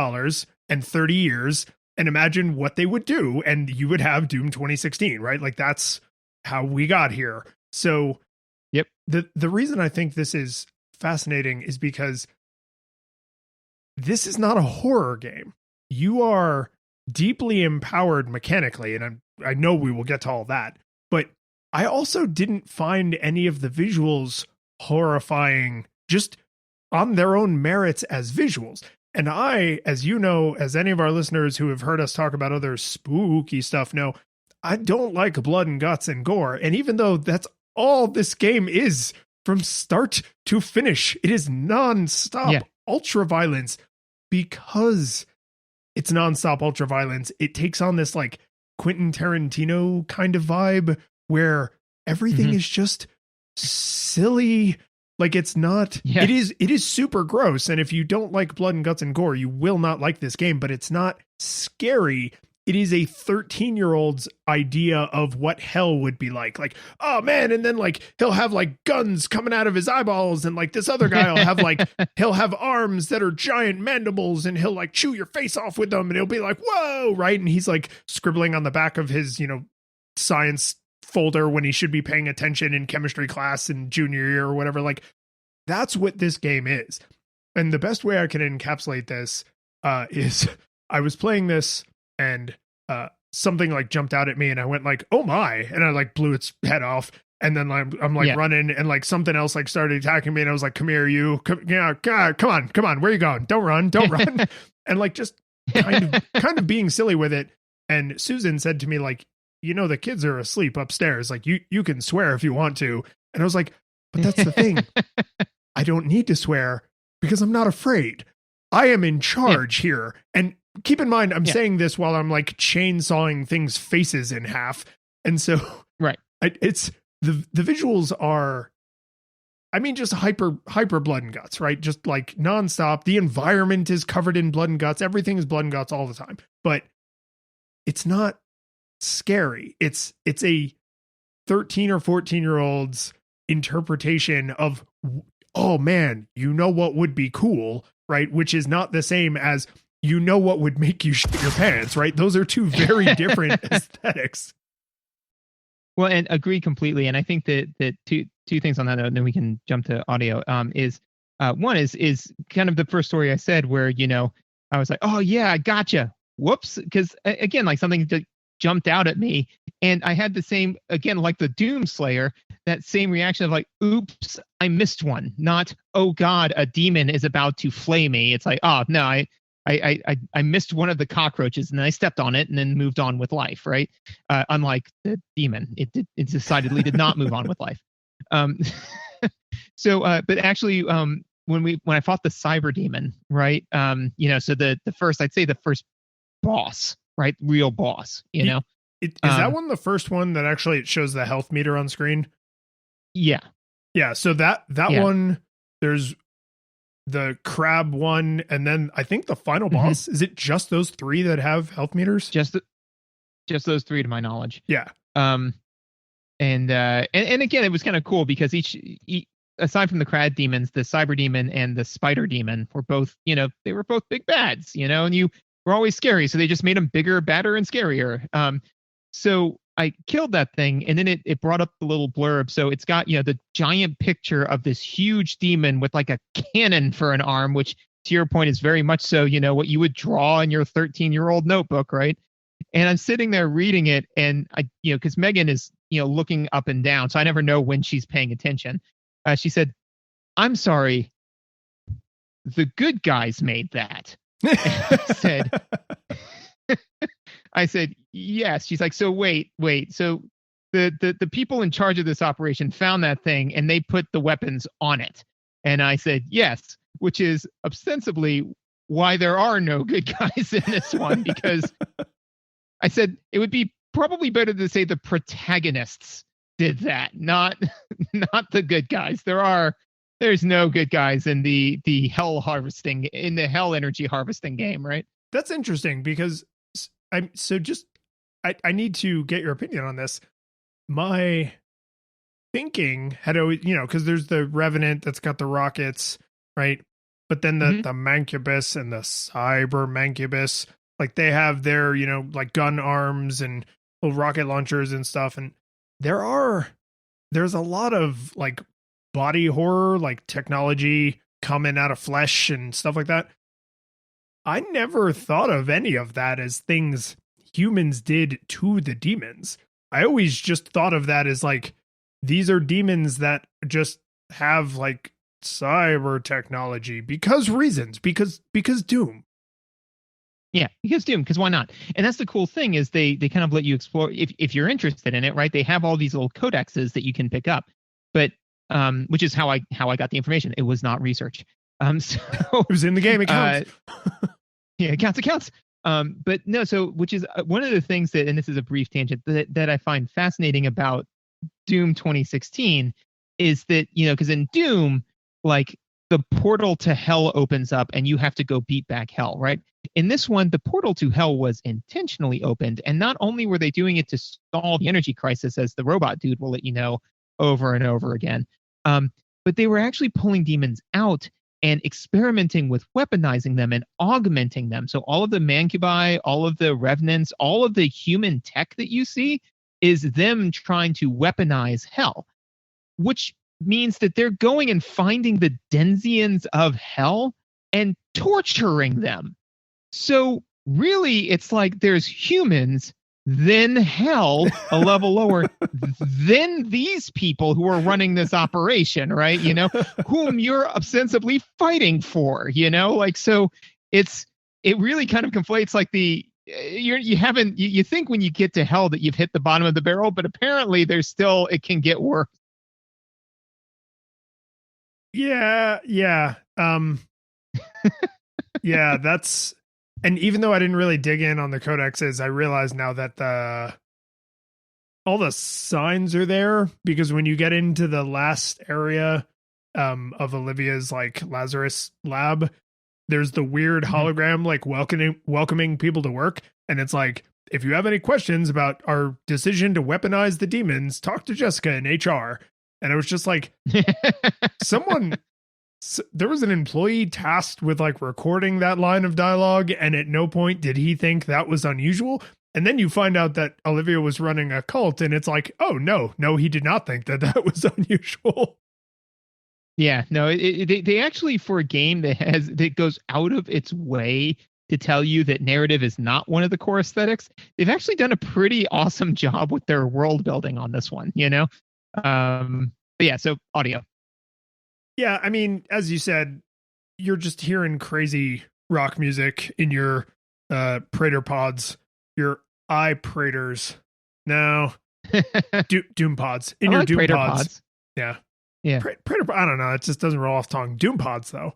and 30 years and imagine what they would do. And you would have Doom 2016, right? Like that's how we got here. So the reason I think this is fascinating is because this is not a horror game. You are deeply empowered mechanically, and I know we will get to all that, but I also didn't find any of the visuals horrifying just on their own merits as visuals. And I, as you know, as any of our listeners who have heard us talk about other spooky stuff know, I don't like blood and guts and gore. And even though that's all this game is from start to finish, it is nonstop ultra violence. Because it's nonstop ultra violence, it takes on this like Quentin Tarantino kind of vibe where everything is just silly. Like it's not, it is super gross. And if you don't like blood and guts and gore, you will not like this game, but it's not scary. It is a 13-year-old's idea of what hell would be like. Like, oh man, and then like he'll have like guns coming out of his eyeballs, and like this other guy will have like he'll have arms that are giant mandibles, and he'll like chew your face off with them, and he'll be like, whoa, right? And he's like scribbling on the back of his, science folder when he should be paying attention in chemistry class in junior year or whatever. Like that's what this game is. And the best way I can encapsulate this is I was playing this, and something like jumped out at me, and I went like, oh my, and I like blew its head off. And then I'm like running, and like something else like started attacking me, and I was like, come here, you, come on, where you going? Don't run. And like just kind of being silly with it. And Susan said to me like, the kids are asleep upstairs. Like you can swear if you want to. And I was like, but that's the thing. I don't need to swear because I'm not afraid. I am in charge here. And keep in mind, I'm saying this while I'm like chainsawing things' faces in half. And so it's the visuals are, I mean, just hyper blood and guts, right? Just like nonstop. The environment is covered in blood and guts. Everything is blood and guts all the time, but it's not scary. It's a 13 or 14-year-old's interpretation of, oh man, what would be cool, right? Which is not the same as, what would make you shit your pants, right? Those are two very different aesthetics. Well, and agree completely. And I think that two things on that note, and then we can jump to audio, is one is kind of the first story I said where, I was like, oh yeah, I gotcha. Whoops. Because again, like something jumped out at me, and I had the same, again, like the Doom Slayer, that same reaction of like, oops, I missed one. Not, oh God, a demon is about to flay me. It's like, oh no, I missed one of the cockroaches, and then I stepped on it and then moved on with life, right? Unlike the demon, it decidedly did not move on with life. But actually, when I fought the cyber demon, right? So the first, I'd say the first boss, right? Real boss, Is that one the first one that actually it shows the health meter on screen? Yeah. Yeah. So that Yeah. one, there's the crab one, and then I think the final boss. Is it just those 3 that have health meters? Just those 3 to my knowledge. Yeah. And again, it was kind of cool because each aside from the crab demons, the cyber demon and the spider demon were both, they were both big bads, and you were always scary. So they just made them bigger, badder, and scarier. So I killed that thing, and then it brought up the little blurb. So it's got, the giant picture of this huge demon with like a cannon for an arm, which to your point is very much so, what you would draw in your 13-year-old notebook, right? And I'm sitting there reading it, and I, because Megan is, looking up and down, so I never know when she's paying attention. She said, "I'm sorry, the good guys made that." I said, yes. She's like, so wait. So the people in charge of this operation found that thing and they put the weapons on it. And I said, yes, which is ostensibly why there are no good guys in this one, because I said it would be probably better to say the protagonists did that, not the good guys. There's no good guys in the hell energy harvesting game, right? That's interesting because I need to get your opinion on this. My thinking had always, because there's the Revenant that's got the rockets, right? But then the Mancubus and the Cyber Mancubus, like they have their, like gun arms and little rocket launchers and stuff. And there's a lot of like body horror, like technology coming out of flesh and stuff like that. I never thought of any of that as things humans did to the demons. I always just thought of that as like, these are demons that just have like cyber technology because Doom. Yeah, because Doom, because why not? And that's the cool thing is they kind of let you explore if you're interested in it, right? They have all these little codexes that you can pick up, but which is how I got the information. It was not research. So it was in the game. It counts. Yeah, it counts. But no, so which is one of the things that, and this is a brief tangent that I find fascinating about Doom 2016 is that, because in Doom, like the portal to hell opens up and you have to go beat back hell, right? In this one, the portal to hell was intentionally opened. And not only were they doing it to solve the energy crisis, as the robot dude will let you know over and over again, but they were actually pulling demons out and experimenting with weaponizing them and augmenting them. So all of the Mancubi, all of the Revenants, all of the human tech that you see is them trying to weaponize hell, which means that they're going and finding the denizens of hell and torturing them. So really, it's like there's humans, then hell, a level lower, then these people who are running this operation, right? Whom you're ostensibly fighting for, like, so it really kind of conflates like you think when you get to hell that you've hit the bottom of the barrel, but apparently it can get worse. Yeah. Yeah, that's, and even though I didn't really dig in on the codexes, I realize now that all the signs are there, because when you get into the last area of Olivia's like Lazarus lab, there's the weird hologram like welcoming people to work, and it's like, if you have any questions about our decision to weaponize the demons, talk to Jessica in HR. And it was just like there was an employee tasked with like recording that line of dialogue, and at no point did he think that was unusual. And then you find out that Olivia was running a cult, and it's like, oh no, he did not think that was unusual. Yeah, no, they actually, for a game that goes out of its way to tell you that narrative is not one of the core aesthetics, they've actually done a pretty awesome job with their world building on this one, But yeah, so audio. Yeah, I mean, as you said, you're just hearing crazy rock music in your Praetor pods, your iPrators. No, Doom pods. In your Doom Praetor pods. Yeah. Yeah. Praetor, I don't know. It just doesn't roll off tongue. Doom pods, though.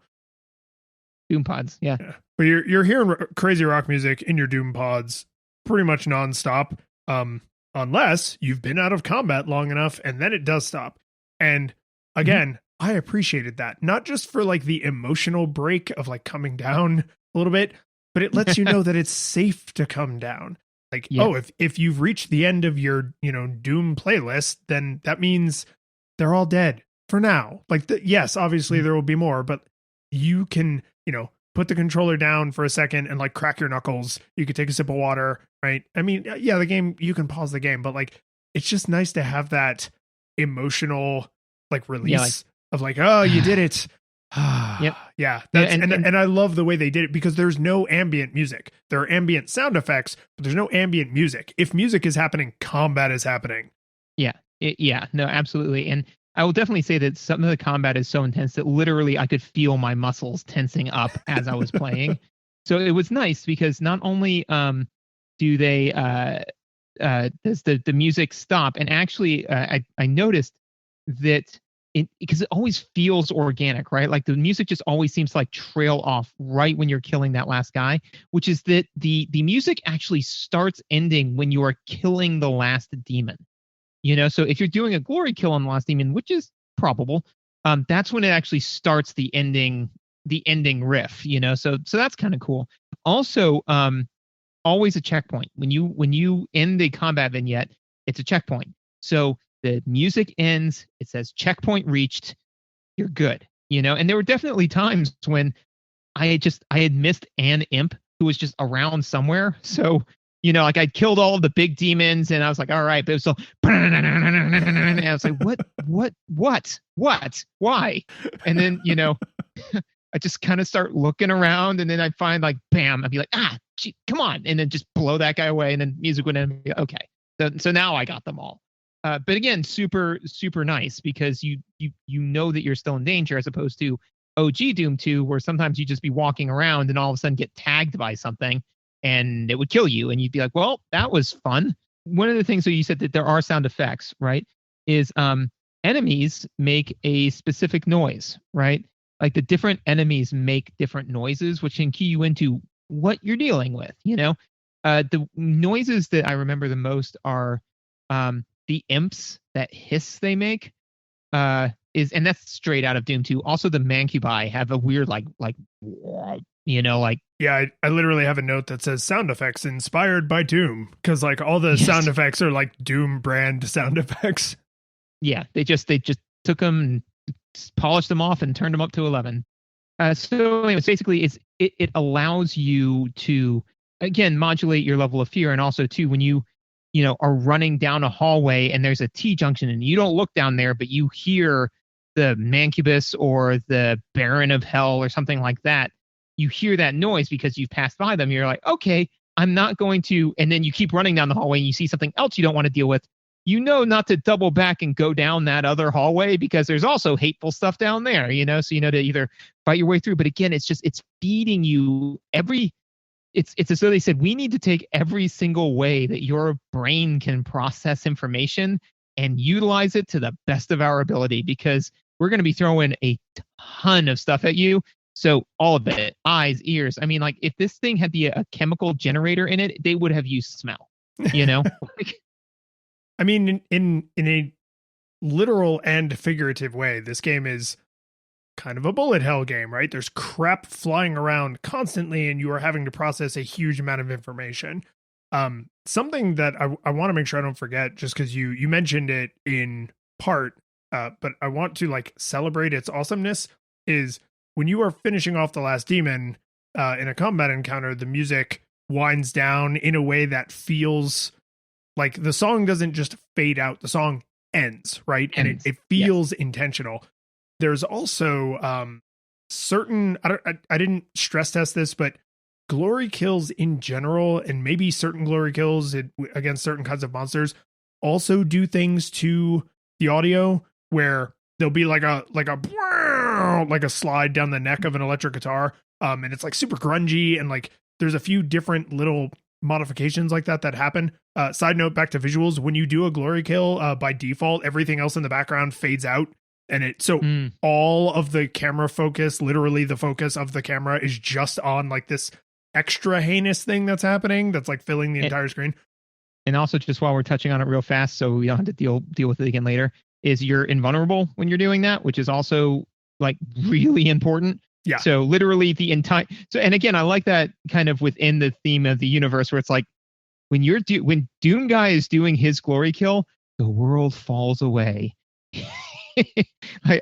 Doom pods, yeah. But you're hearing crazy rock music in your Doom pods pretty much nonstop. unless you've been out of combat long enough, and then it does stop. And again, I appreciated that, not just for like the emotional break of like coming down a little bit, but it lets you know that it's safe to come down. Like, oh, if you've reached the end of your, Doom playlist, then that means they're all dead for now. Like, yes, obviously there will be more, but you can, put the controller down for a second and like crack your knuckles. You could take a sip of water, right? I mean, yeah, the game, you can pause the game, but like, it's just nice to have that emotional like release of like, oh, you did it. Yeah. That's, and I love the way they did it, because there's no ambient music. There are ambient sound effects, but there's no ambient music. If music is happening, combat is happening. No, absolutely. And I will definitely say that some of the combat is so intense that literally I could feel my muscles tensing up as I was playing. So it was nice because not only do they does the music stop, and actually I noticed that because it always feels organic, right? Like the music just always seems to like trail off right when you're killing that last guy, which is that the music actually starts ending when you are killing the last demon. So if you're doing a glory kill on the last demon, which is probable, that's when it actually starts the ending riff, so that's kind of cool. Also, always a checkpoint. When you end the combat vignette, it's a checkpoint. So the music ends, it says checkpoint reached, you're good, and there were definitely times when I had missed an imp who was just around somewhere. So, like I'd killed all of the big demons and I was like, all right, but it was still, and I was like, what, why? And then, I just kind of start looking around, and then I'd find like, bam, I'd be like, gee, come on. And then just blow that guy away. And then music would end. Okay. So now I got them all. But again, super, super nice, because you know that you're still in danger, as opposed to OG Doom 2, where sometimes you just be walking around and all of a sudden get tagged by something and it would kill you. And you'd be like, well, that was fun. One of the things that you said that there are sound effects, right, is enemies make a specific noise, right? Like the different enemies make different noises, which can key you into what you're dealing with, The noises that I remember the most are the imps, that hiss they make, and that's straight out of Doom 2. Also, the mancubi have a weird like yeah, I literally have a note that says sound effects inspired by Doom, because like all the sound effects are like Doom brand sound effects. Yeah, they just took them and polished them off and turned them up to 11. So anyways, basically it allows you to, again, modulate your level of fear, and also too, when you are running down a hallway and there's a T-junction and you don't look down there, but you hear the Mancubus or the Baron of Hell or something like that, you hear that noise because you've passed by them. You're like, okay, I'm not going to, and then you keep running down the hallway and you see something else you don't want to deal with. Not to double back and go down that other hallway, because there's also hateful stuff down there, so to either fight your way through. But again, it's feeding you it's as though they said, we need to take every single way that your brain can process information and utilize it to the best of our ability, because we're going to be throwing a ton of stuff at you. So all of it, eyes, ears. I mean, like if this thing had a chemical generator in it, they would have used smell, I mean, in a literal and figurative way, this game is kind of a bullet hell game, right? There's crap flying around constantly, and you are having to process a huge amount of information. Something that I want to make sure I don't forget, just because you mentioned it in part, but I want to like celebrate its awesomeness, is when you are finishing off the last demon in a combat encounter, the music winds down in a way that feels like the song doesn't just fade out, the song ends, right? And it feels intentional. There's also certain, I didn't stress test this, but glory kills in general, and maybe certain glory kills against certain kinds of monsters, also do things to the audio where there'll be like a slide down the neck of an electric guitar, and it's like super grungy, and like there's a few different little modifications like that happen. Side note, back to visuals, when you do a glory kill, by default everything else in the background fades out, and all of the camera focus, literally the focus of the camera, is just on like this extra heinous thing that's happening that's like filling the entire screen. and also just while we're touching on it real fast, so we don't have to deal with it again later, is you're invulnerable when you're doing that, which is also like really important. Yeah. So literally the entire. So and again, I like that kind of within the theme of the universe where it's like when when Doom Guy is doing his glory kill, the world falls away. Like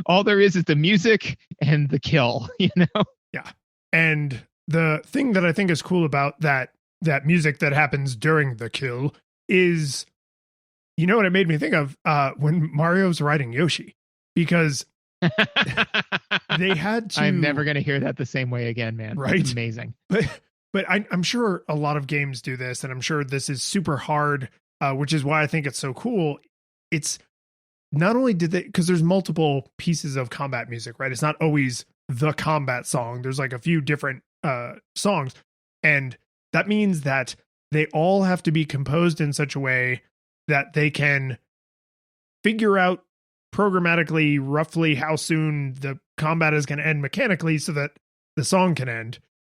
all there is the music and the kill, you know? Yeah. And the thing that I think is cool about that music that happens during the kill is, you know what it made me think of? When Mario's riding Yoshi, because they had to. I'm never going to hear that the same way again, man. Right? It's amazing. But I'm sure a lot of games do this, and I'm sure this is super hard, which is why I think it's so cool. It's not only did they, because there's multiple pieces of combat music, right? It's not always the combat song. There's like a few different songs, and that means that they all have to be composed in such a way that they can figure out programmatically roughly how soon the combat is going to end mechanically so that the song can end.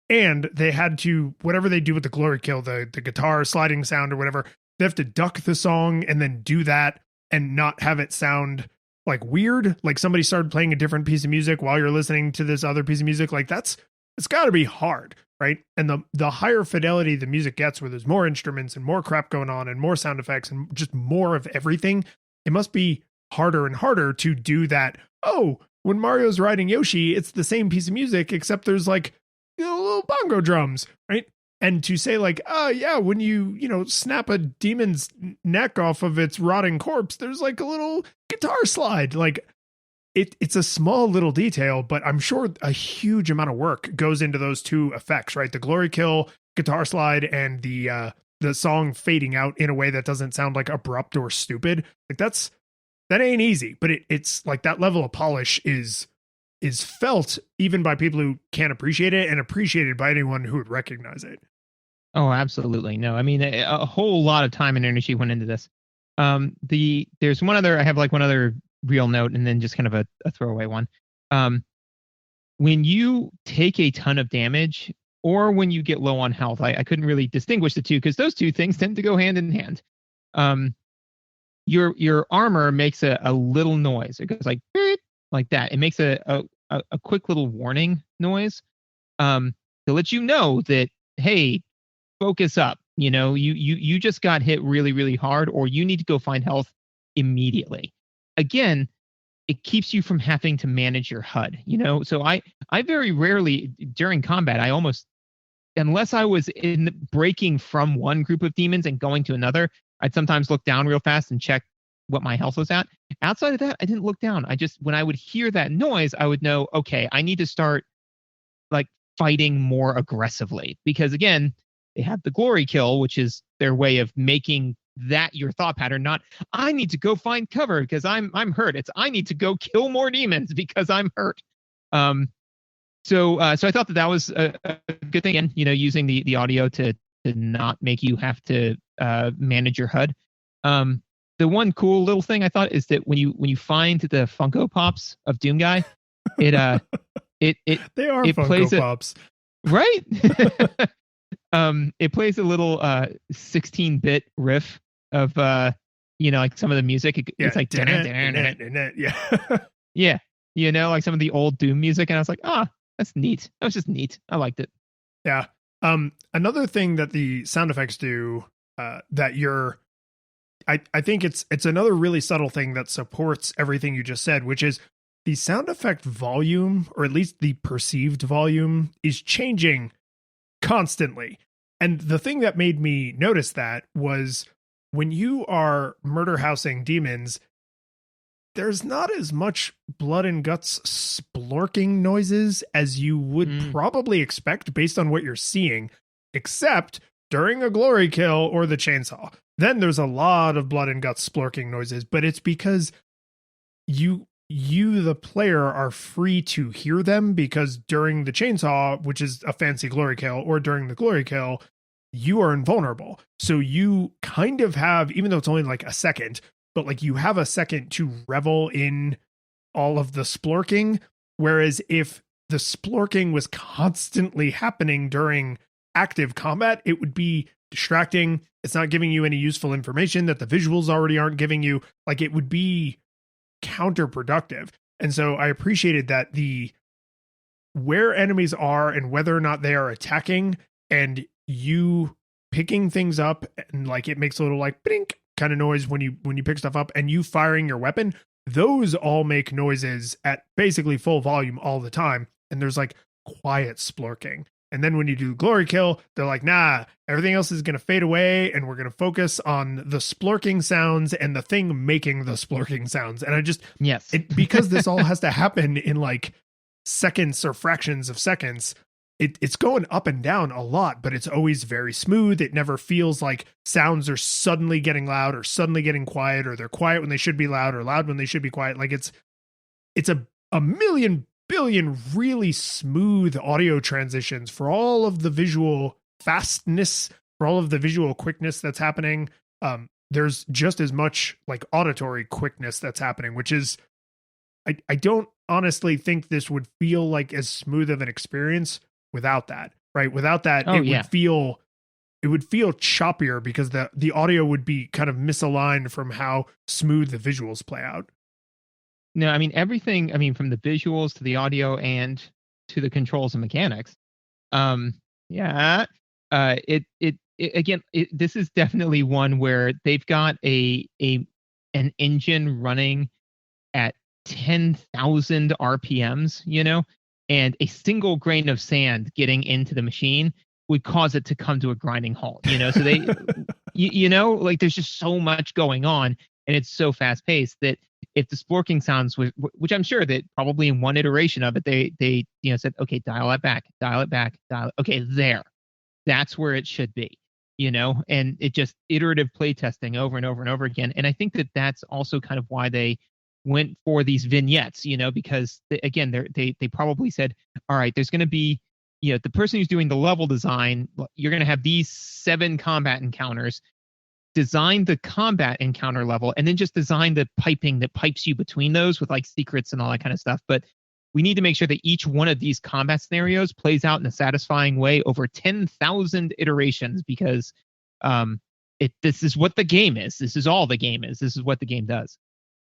And they had to, whatever they do with the glory kill, the guitar sliding sound or whatever, they have to duck the song and then do that and not have it sound like weird. Like somebody started playing a different piece of music while you're listening to this other piece of music. Like it's got to be hard, right? And the higher fidelity the music gets, where there's more instruments and more crap going on and more sound effects and just more of everything, it must be harder and harder to do that. Oh, when Mario's riding Yoshi, it's the same piece of music, except there's like, little bongo drums, right? And to say like, yeah, when you snap a demon's neck off of its rotting corpse, there's like a little guitar slide. Like it's a small little detail, but I'm sure a huge amount of work goes into those two effects, right? The glory kill, guitar slide, and the song fading out in a way that doesn't sound like abrupt or stupid. Like that ain't easy, but it's like that level of polish is felt even by people who can't appreciate it and appreciated by anyone who would recognize it. Oh, absolutely. No, I mean, a whole lot of time and energy went into this. There's I have like one other real note and then just kind of a throwaway one. When you take a ton of damage or when you get low on health, I couldn't really distinguish the two because those two things tend to go hand in hand. Your armor makes a little noise. It goes like that. It makes a quick little warning noise to let you know that, hey, focus up. You know, you just got hit really, really hard, or you need to go find health immediately. Again, it keeps you from having to manage your HUD, you know? So I very rarely during combat, I almost, unless I was breaking from one group of demons and going to another, I'd sometimes look down real fast and check what my health was at. Outside of that, I didn't look down. When I would hear that noise, I would know, okay, I need to start like fighting more aggressively, because again, they have the glory kill, which is their way of making that your thought pattern, not I need to go find cover because I'm hurt. It's I need to go kill more demons because I'm hurt. So I thought that was a good thing, and using the audio to not make you have to manage your HUD. The one cool little thing I thought is that when you find the Funko Pops of Doom Guy, it they are it Funko plays Pops, right? It plays a little 16-bit riff of like some of the music. It's like yeah, like some of the old Doom music, and I was like, that's neat. That was just neat. I liked it. Yeah. Another thing that the sound effects do that I think it's another really subtle thing that supports everything you just said, which is the sound effect volume, or at least the perceived volume, is changing constantly. And the thing that made me notice that was when you are murder housing demons, there's not as much blood and guts splorking noises as you would probably expect based on what you're seeing, except during a glory kill or the chainsaw. Then there's a lot of blood and guts splorking noises, but it's because you the player are free to hear them, because during the chainsaw, which is a fancy glory kill, or during the glory kill, you are invulnerable. So you kind of have, even though it's only like a second, but like you have a second to revel in all of the splorking. Whereas if the splorking was constantly happening during active combat, it would be distracting. It's not giving you any useful information that the visuals already aren't giving you. Like, it would be counterproductive. And so I appreciated that where enemies are and whether or not they are attacking, and you picking things up, and like it makes a little like blink kind of noise when you pick stuff up, and you firing your weapon, those all make noises at basically full volume all the time. And there's like quiet splurking. And then when you do glory kill, they're like, nah, everything else is going to fade away, and we're going to focus on the splurking sounds and the thing making the splurking sounds. And I just, yes, because this all has to happen in like seconds or fractions of seconds, it's going up and down a lot, but it's always very smooth. It never feels like sounds are suddenly getting loud or suddenly getting quiet, or they're quiet when they should be loud or loud when they should be quiet. Like it's a million billion really smooth audio transitions for all of the visual fastness, for all of the visual quickness that's happening. There's just as much like auditory quickness that's happening, which is, I don't honestly think this would feel like as smooth of an experience without that, right? Without that, it would feel choppier, because the audio would be kind of misaligned from how smooth the visuals play out. No, I mean, everything, I mean, from the visuals to the audio and to the controls and mechanics. This is definitely one where they've got an engine running at 10,000 RPMs, and a single grain of sand getting into the machine would cause it to come to a grinding halt, so they, like there's just so much going on, and it's so fast paced that if the splorking sounds, which I'm sure that probably in one iteration of it, they said, okay, dial it back. Okay, there, that's where it should be, and it just iterative play testing over and over and over again. And I think that that's also kind of why they went for these vignettes, because they probably said, all right, there's going to be, the person who's doing the level design, you're going to have these 7 combat encounters. Design the combat encounter level, and then just design the piping that pipes you between those with like secrets and all that kind of stuff. But we need to make sure that each one of these combat scenarios plays out in a satisfying way over 10,000 iterations, because this is what the game is. This is all the game is. This is what the game does.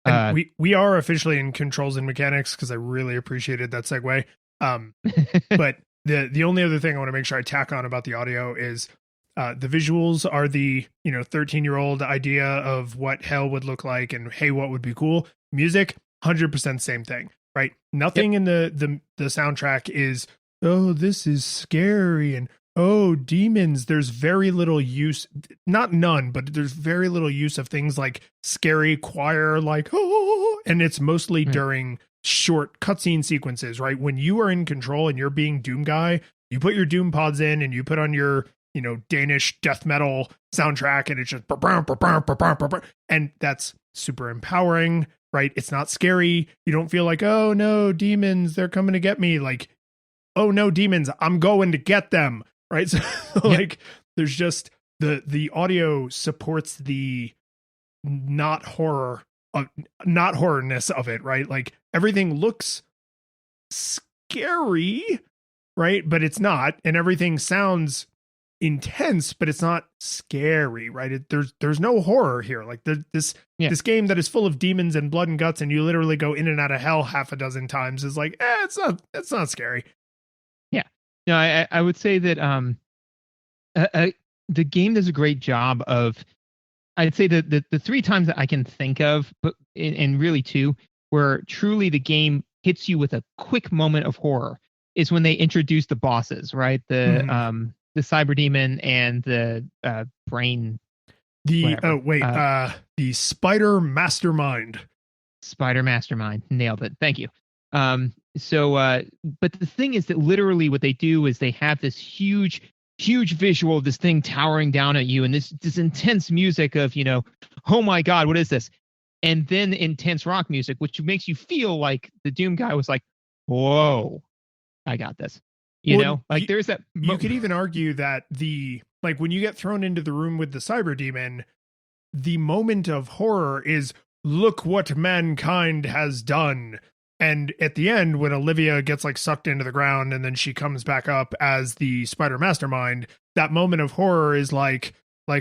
And we are officially in controls and mechanics, because I really appreciated that segue. But the only other thing I want to make sure I tack on about the audio is the visuals are the 13-year-old idea of what hell would look like, and hey, what would be cool. Music, 100% same thing, right? Nothing in the soundtrack is, oh, this is scary, and oh, demons. There's very little use, not none, but there's very little use of things like scary choir, like, oh, and it's mostly during short cutscene sequences, right? When you are in control and you're being Doom guy, you put your Doom pods in and you put on your Danish death metal soundtrack, and it's just, and that's super empowering, right? It's not scary. You don't feel like, oh no, demons, they're coming to get me. Like, oh no, demons, I'm going to get them, right? So like, there's just the audio supports the not horrorness of it, right? Like, everything looks scary, right? But it's not, and everything sounds intense, but it's not scary, right? There's no horror here. Like this game that is full of demons and blood and guts, and you literally go in and out of hell half a dozen times, is like, it's not scary. Yeah, no, I would say that the game does a great job of, I'd say the 3 times that I can think of, but and really 2, where truly the game hits you with a quick moment of horror, is when they introduce the bosses, right? The cyber demon and the brain. The spider mastermind. Spider mastermind. Nailed it. Thank you. But the thing is that literally what they do is they have this huge visual of this thing towering down at you, and this intense music of, oh my God, what is this? And then intense rock music, which makes you feel like the Doom guy was like, whoa, I got this. There's that. You could even argue that when you get thrown into the room with the cyber demon, the moment of horror is, look what mankind has done. And at the end, when Olivia gets like sucked into the ground and then she comes back up as the spider mastermind, that moment of horror is like,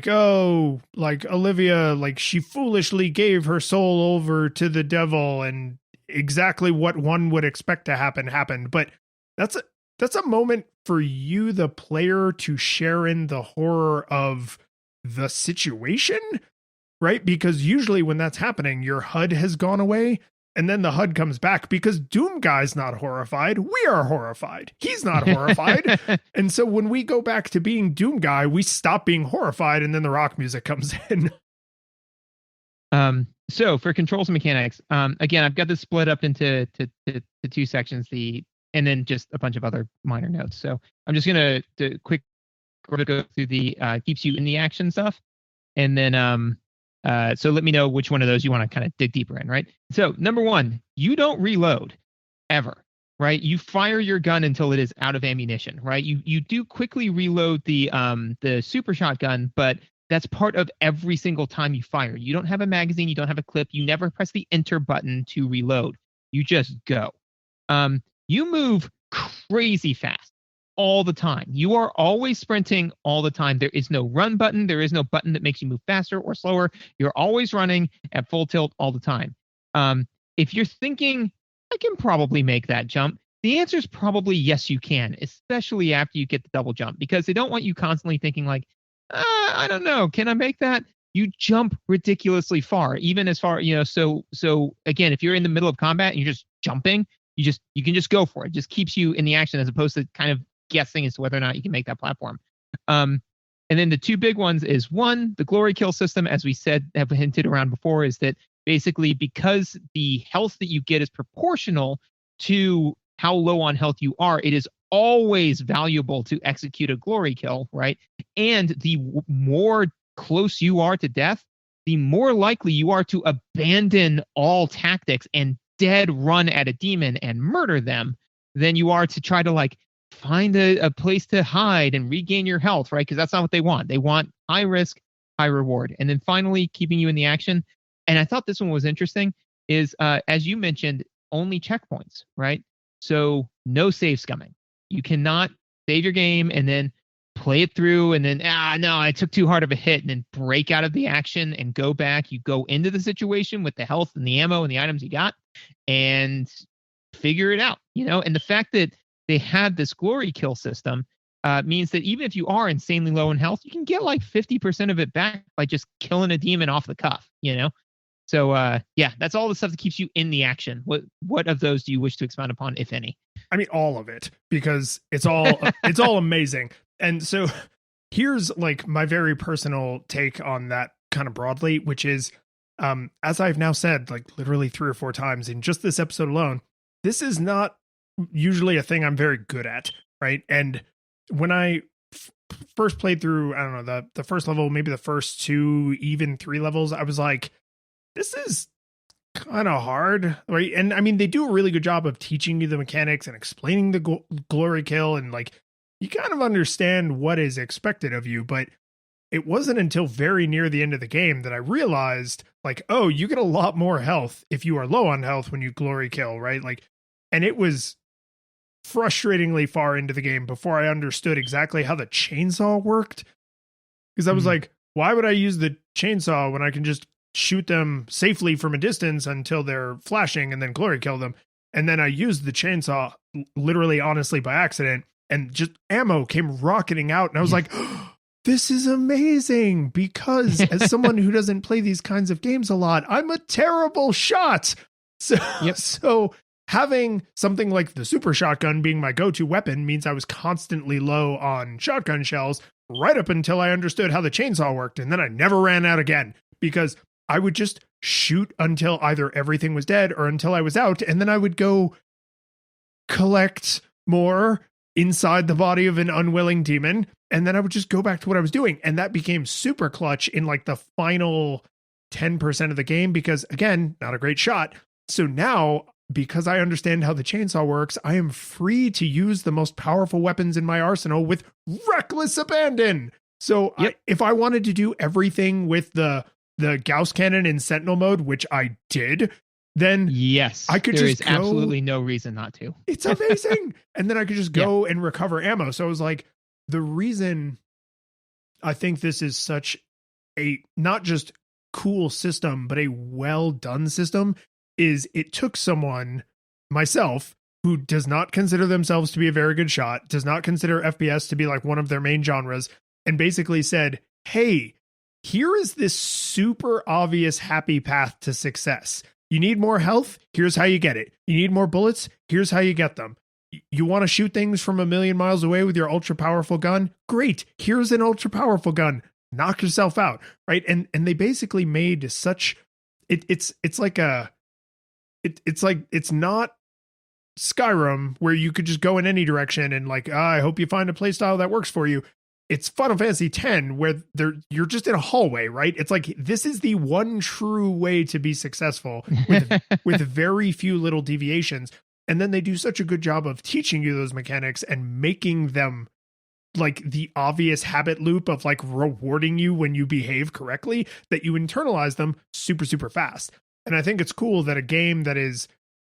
oh, like Olivia, like she foolishly gave her soul over to the devil, and exactly what one would expect to happen happened. But that's a moment for you, the player, to share in the horror of the situation, right? Because usually when that's happening, your HUD has gone away, and then the HUD comes back because Doom Guy's not horrified. We are horrified. He's not horrified. And so when we go back to being Doom Guy, we stop being horrified, and then the rock music comes in. So for controls and mechanics, again, I've got this split up into two sections, and then just a bunch of other minor notes. So I'm just gonna quick go through the keeps you in the action stuff, and then so let me know which one of those you want to kind of dig deeper in, right? So number one, you don't reload ever, right? You fire your gun until it is out of ammunition, right? You do quickly reload the super shotgun, but that's part of every single time you fire. You don't have a magazine, you don't have a clip, you never press the enter button to reload. You just go. You move crazy fast all the time. You are always sprinting all the time. There is no run button. There is no button that makes you move faster or slower. You're always running at full tilt all the time. If you're thinking, I can probably make that jump, the answer is probably yes, you can, especially after you get the double jump, because they don't want you constantly thinking like, I don't know, can I make that? You jump ridiculously far, even as far, so again, if you're in the middle of combat and you're just jumping, you can just go for it. It just keeps you in the action as opposed to kind of guessing as to whether or not you can make that platform. And then the two big ones is one, the glory kill system, as we said, have hinted around before, is that basically because the health that you get is proportional to how low on health you are, it is always valuable to execute a glory kill, right? And the more close you are to death, the more likely you are to abandon all tactics and dead run at a demon and murder them than you are to try to like find a place to hide and regain your health, right? Because that's not what they want. They want high risk, high reward. And then finally, keeping you in the action. And I thought this one was interesting is, as you mentioned, only checkpoints, right? So no save scumming. You cannot save your game and then play it through and then, no, I took too hard of a hit, and then break out of the action and go back. You go into the situation with the health and the ammo and the items you got and figure it out, And the fact that they had this glory kill system means that even if you are insanely low in health, you can get like 50% of it back by just killing a demon off the cuff, So yeah, that's all the stuff that keeps you in the action. What of those do you wish to expound upon, if any? I mean, all of it, because it's all amazing. And so here's like my very personal take on that kind of broadly, which is, as I've now said, like literally 3 or 4 times in just this episode alone, this is not usually a thing I'm very good at, right? And when I first played through, I don't know, the first level, maybe the first 2, even 3 levels, I was like, this is kind of hard, right? And I mean, they do a really good job of teaching you the mechanics and explaining the glory kill, and like you kind of understand what is expected of you. But it wasn't until very near the end of the game that I realized, like, oh, you get a lot more health if you are low on health when you glory kill, right? Like, and it was frustratingly far into the game before I understood exactly how the chainsaw worked, because I was like, why would I use the chainsaw when I can just shoot them safely from a distance until they're flashing and then glory kill them? And then I used the chainsaw literally, honestly, by accident, and just ammo came rocketing out, and I was like, oh, this is amazing, because as someone who doesn't play these kinds of games a lot, I'm a terrible shot. So having something like the super shotgun being my go-to weapon means I was constantly low on shotgun shells right up until I understood how the chainsaw worked. And then I never ran out again, because I would just shoot until either everything was dead or until I was out. And then I would go collect more inside the body of an unwilling demon. And then I would just go back to what I was doing. And that became super clutch in like the final 10% of the game, because again, not a great shot. So now, because I understand how the chainsaw works, I am free to use the most powerful weapons in my arsenal with reckless abandon. So if I wanted to do everything with the Gauss cannon in Sentinel mode, which I did, then yes, I could there just is go, absolutely no reason not to. It's amazing. And then I could just go and recover ammo. So I was like, the reason I think this is such a not just cool system, but a well done system. Is it took someone, myself, who does not consider themselves to be a very good shot, does not consider FPS to be like one of their main genres, and basically said, hey, here is this super obvious happy path to success. You need more health? Here's how you get it. You need more bullets? Here's how you get them. You want to shoot things from a million miles away with your ultra powerful gun? Great. Here's an ultra powerful gun. Knock yourself out, right? And they basically made such it's like it's not Skyrim where you could just go in any direction and like, I hope you find a playstyle that works for you. It's Final Fantasy X where you're just in a hallway, right? It's like, this is the one true way to be successful with very few little deviations. And then they do such a good job of teaching you those mechanics and making them like the obvious habit loop of like rewarding you when you behave correctly that you internalize them super, super fast. And I think it's cool that a game that is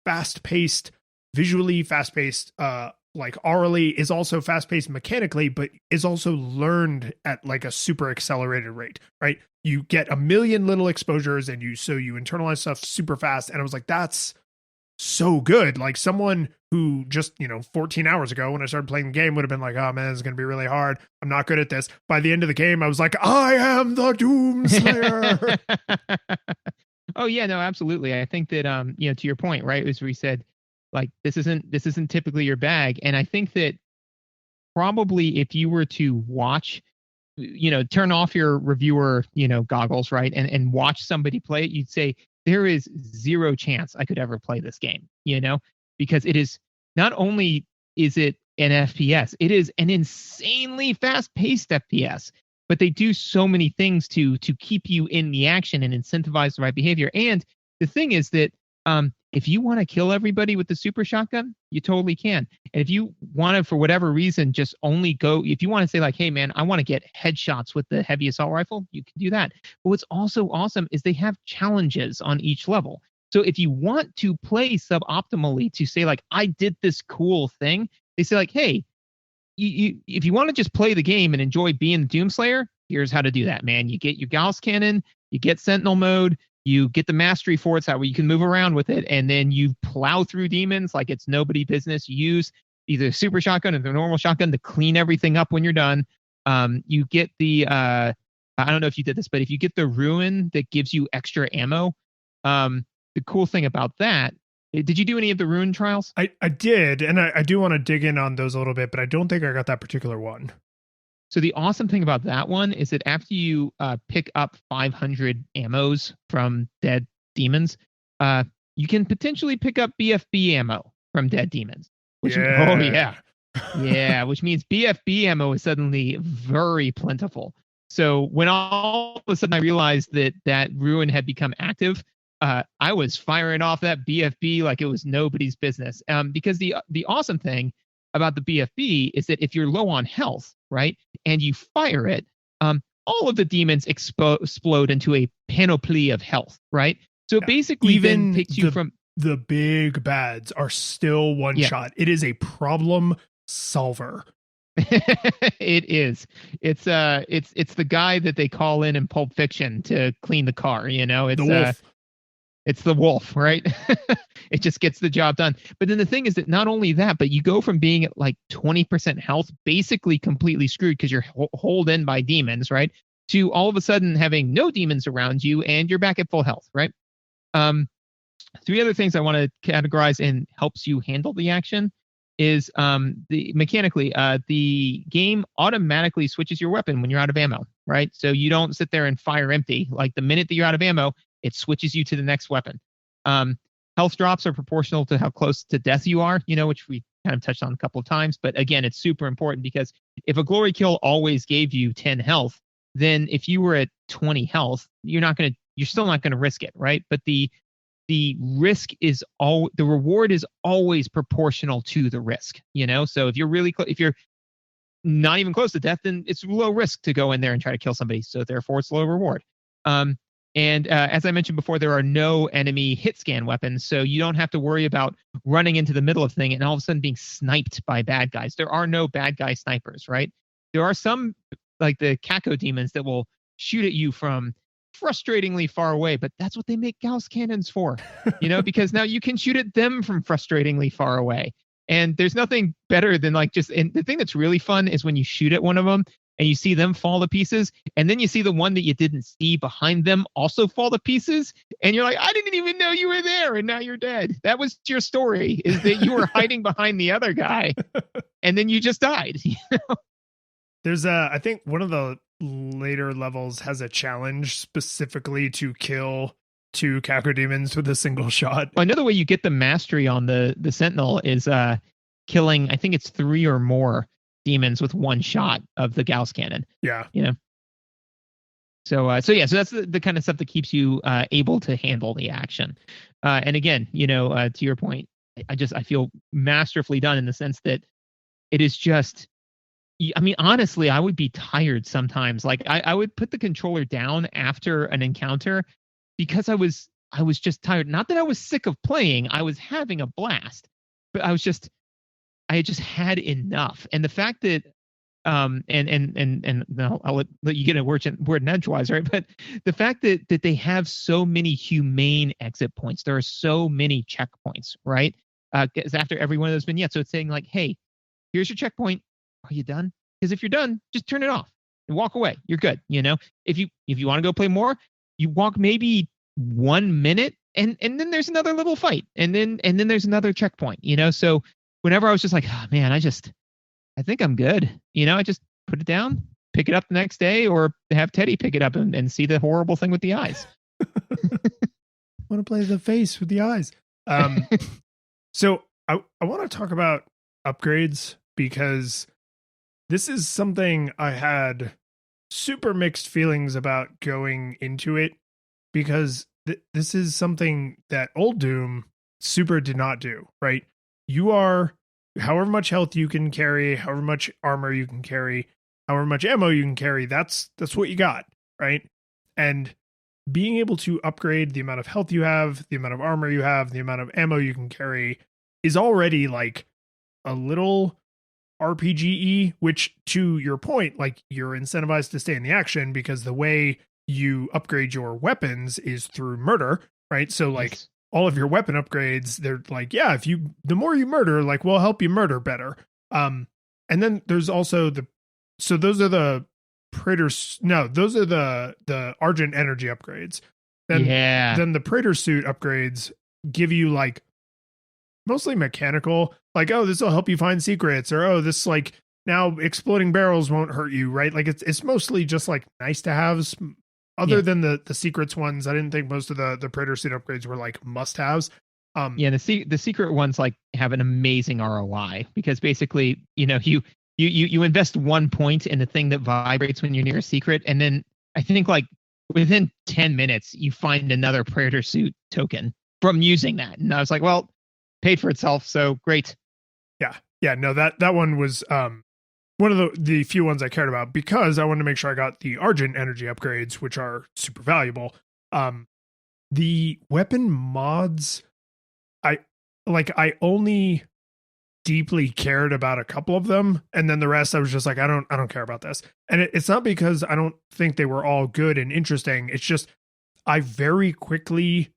fast paced, visually fast paced, like orally is also fast paced mechanically, but is also learned at like a super accelerated rate, right? You get a million little exposures and you internalize stuff super fast. And I was like, that's so good. Like someone who just, 14 hours ago when I started playing the game would have been like, oh man, it's going to be really hard. I'm not good at this. By the end of the game, I was like, I am the Doomslayer. Oh yeah, no, absolutely. I think that, to your point, right, as we said, like this isn't typically your bag. And I think that probably if you were to watch, turn off your reviewer, goggles, right, and watch somebody play it, you'd say there is zero chance I could ever play this game, because it is not only is it an FPS, it is an insanely fast-paced FPS. But they do so many things to keep you in the action and incentivize the right behavior. And the thing is that if you want to kill everybody with the super shotgun, you totally can. And if you want to, for whatever reason, just only go, if you want to say like, hey man, I want to get headshots with the heavy assault rifle, you can do that. But what's also awesome is they have challenges on each level. So if you want to play suboptimally to say like, I did this cool thing, they say like, hey, if you want to just play the game and enjoy being the Doomslayer, here's how to do that, man. You get your Gauss cannon, you get Sentinel mode, you get the mastery for it, so that way you can move around with it, and then you plow through demons like it's nobody business. You use either super shotgun or the normal shotgun to clean everything up when you're done. You get the I don't know if you did this, but if you get the ruin that gives you extra ammo, the cool thing about that. Did you do any of the rune trials? I did, and I do want to dig in on those a little bit, but I don't think I got that particular one. So the awesome thing about that one is that after you pick up 500 ammos from dead demons, you can potentially pick up BFB ammo from dead demons. Which which means BFB ammo is suddenly very plentiful. So when all of a sudden I realized that ruin had become active, I was firing off that BFB like it was nobody's business. Because the awesome thing about the BFB is that if you're low on health, right, and you fire it, all of the demons explode into a panoply of health, right? So it basically even then takes you from the big bads are still one shot. It is a problem solver. It is. It's the guy that they call in Pulp Fiction to clean the car. It's the wolf. It's the wolf, right? It just gets the job done. But then the thing is that not only that, but you go from being at like 20% health, basically completely screwed because you're holed in by demons, right? To all of a sudden having no demons around you and you're back at full health, right? Three other things I want to categorize and helps you handle the action is mechanically, the game automatically switches your weapon when you're out of ammo, right? So you don't sit there and fire empty. Like the minute that you're out of ammo, it switches you to the next weapon. Health drops are proportional to how close to death you are, which we kind of touched on a couple of times. But again, it's super important because if a glory kill always gave you 10 health, then if you were at 20 health, you're still not going to risk it, right? But the risk is the reward is always proportional to the risk, So if you're if you're not even close to death, then it's low risk to go in there and try to kill somebody. So therefore it's low reward. And as I mentioned before, there are no enemy hit scan weapons, so you don't have to worry about running into the middle of thing and all of a sudden being sniped by bad guys. There are no bad guy snipers, right? There are some like the Kako demons that will shoot at you from frustratingly far away, but that's what they make Gauss cannons for, because now you can shoot at them from frustratingly far away. And there's nothing better than like and the thing that's really fun is when you shoot at one of them and you see them fall to pieces, and then you see the one that you didn't see behind them also fall to pieces, and you're like, I didn't even know you were there, and now you're dead. That was your story, is that you were hiding behind the other guy, and then you just died. There's I think one of the later levels has a challenge specifically to kill 2 cacodemons with a single shot. Another way you get the mastery on the Sentinel is killing, I think it's 3 or more demons with 1 shot of the Gauss cannon. Yeah. So that's the kind of stuff that keeps you able to handle the action. And again, to your point, I feel masterfully done in the sense that it is just, I mean, honestly, I would be tired sometimes. Like I would put the controller down after an encounter because I was just tired. Not that I was sick of playing. I was having a blast, but I had just had enough. And the fact that and no, I'll let you get a word in edgewise, right? But the fact that they have so many humane exit points, there are so many checkpoints, right? Because after every one of those vignettes, so it's saying like, hey, here's your checkpoint. Are you done? Because if you're done, just turn it off and walk away. You're good. If you want to go play more, you walk maybe 1 minute, and then there's another little fight, and then there's another checkpoint. So whenever I was just like, oh man, I think I'm good. I just put it down, pick it up the next day, or have Teddy pick it up and see the horrible thing with the eyes. Want to play the face with the eyes. So I want to talk about upgrades, because this is something I had super mixed feelings about going into it, because this is something that old Doom super did not do, right? You are however much health you can carry, however much armor you can carry, however much ammo you can carry, that's what you got, right? And being able to upgrade the amount of health you have, the amount of armor you have, the amount of ammo you can carry is already like a little RPG-y, which, to your point, like, you're incentivized to stay in the action because the way you upgrade your weapons is through murder, right? So like Yes. all of your weapon upgrades, they're like, yeah, the more you murder, like, we'll help you murder better. And then there's also those are the those are the Argent energy upgrades. Then the Praetor suit upgrades give you like mostly mechanical, like, oh, this will help you find secrets, or oh, this, like, now exploding barrels won't hurt you, right? Like it's mostly just like nice to haves. Other than the secrets ones, I didn't think most of the Praetor suit upgrades were like must haves. The secret ones like have an amazing ROI, because basically, you invest 1 point in the thing that vibrates when you're near a secret, and then I think like within 10 minutes you find another Praetor suit token from using that. And I was like, well, paid for itself, so great. Yeah, no, that one was one of the few ones I cared about, because I wanted to make sure I got the Argent energy upgrades, which are super valuable. The weapon mods, I only deeply cared about a couple of them, and then the rest I was just like, I don't care about this. And it's not because I don't think they were all good and interesting. It's just I very quickly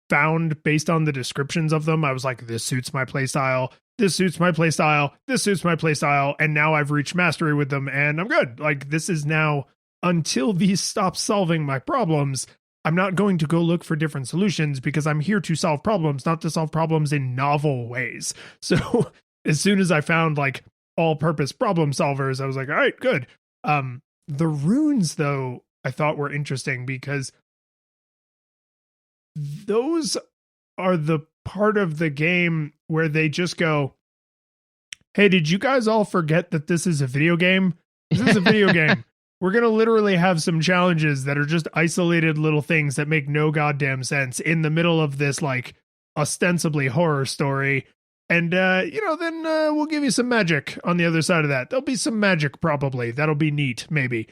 found, based on the descriptions of them, I was like, this suits my playstyle. This suits my playstyle. This suits my playstyle. And now I've reached mastery with them, and I'm good. Like, this is now, until these stop solving my problems, I'm not going to go look for different solutions, because I'm here to solve problems, not to solve problems in novel ways. So as soon as I found like all-purpose problem solvers, I was like, all right, good. The runes, though, I thought were interesting, because those are the part of the game where they just go, hey, did you guys all forget that this is a video game? This is a video game. We're going to literally have some challenges that are just isolated little things that make no goddamn sense in the middle of this, like, ostensibly horror story. And, then we'll give you some magic on the other side of that. There'll be some magic, probably. That'll be neat, maybe.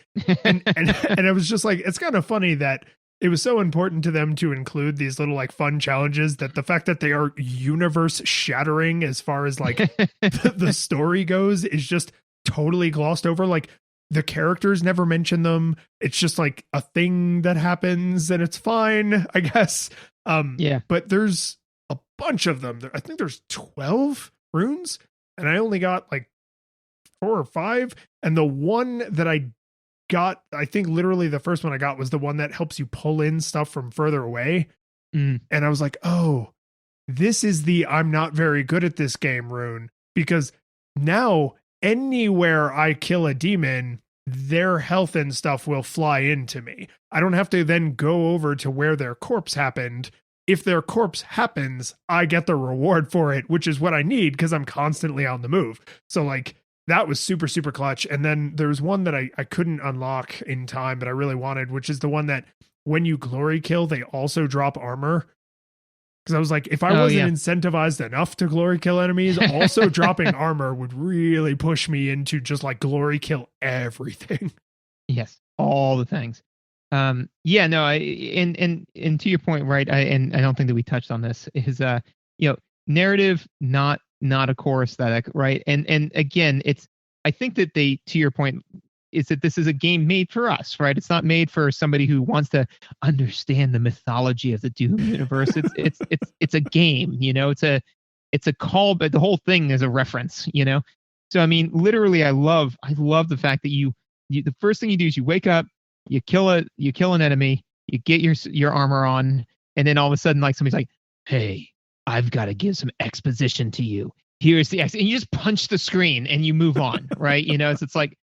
And I was just like, it's kind of funny that it was so important to them to include these little, like, fun challenges, that the fact that they are universe shattering as far as like the story goes is just totally glossed over. Like, the characters never mention them. It's just like a thing that happens and it's fine, I guess. Yeah. But there's a bunch of them. I think there's 12 runes, and I only got like 4 or 5. And the one that I got, I think literally the first one I got was the one that helps you pull in stuff from further away. And I was like, oh, this is the I'm not very good at this game rune, because now anywhere I kill a demon, their health and stuff will fly into me. I don't have to then go over to where their corpse happened. If their corpse happens, I get the reward for it, which is what I need because I'm constantly on the move. So like that was super, super clutch. And then there's one that I couldn't unlock in time, but I really wanted, which is the one that when you glory kill, they also drop armor. Because I was like, if I wasn't incentivized enough to glory kill enemies, also dropping armor would really push me into just like glory kill everything. Yes, all the things. Yeah, no, and to your point, right? I don't think that we touched on this. Is narrative, not a core aesthetic, right? And again, I think that they, to your point, is that this is a game made for us, right? It's not made for somebody who wants to understand the mythology of the Doom universe. It's a game, it's a call, but the whole thing is a reference, So I mean, literally, I love the fact that you the first thing you do is you wake up, you kill an enemy, you get your armor on, and then all of a sudden, like somebody's like, "Hey, I've got to give some exposition to you. Here's the and you just punch the screen and you move on, right? It's like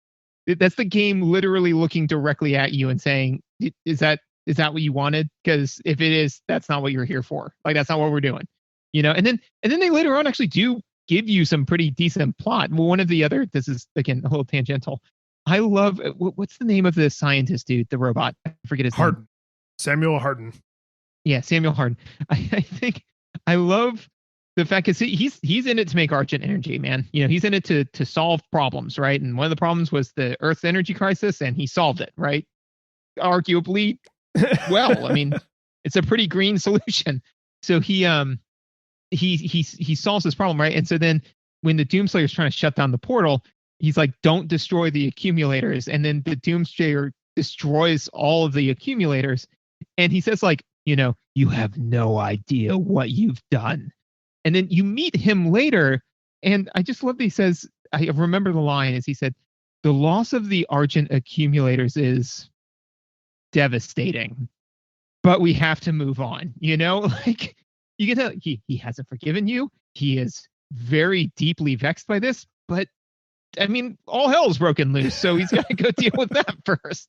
that's the game literally looking directly at you and saying, is that what you wanted? Because if it is, that's not what you're here for. Like, that's not what we're doing, and then they later on actually do give you some pretty decent plot. Well, one of the other, this is again a little tangential. I love, what's the name of the scientist dude, the robot? I forget his name. Samuel Hardin. Yeah, Samuel Hardin. I think I love the fact because he's in it to make Argent energy, man. He's in it to solve problems, right? And one of the problems was the Earth's energy crisis, and he solved it, right? Arguably, well, I mean, it's a pretty green solution. So he solves this problem, right? And so then when the Doomslayer is trying to shut down the portal, he's like, "Don't destroy the accumulators," and then the Doomslayer destroys all of the accumulators, and he says like, "You have no idea what you've done." And then you meet him later, and I just love that he says, I remember the line is he said, "The loss of the Argent accumulators is devastating, but we have to move on." Like you can tell he hasn't forgiven you. He is very deeply vexed by this, but I mean, all hell's broken loose, so he's got to go deal with that first.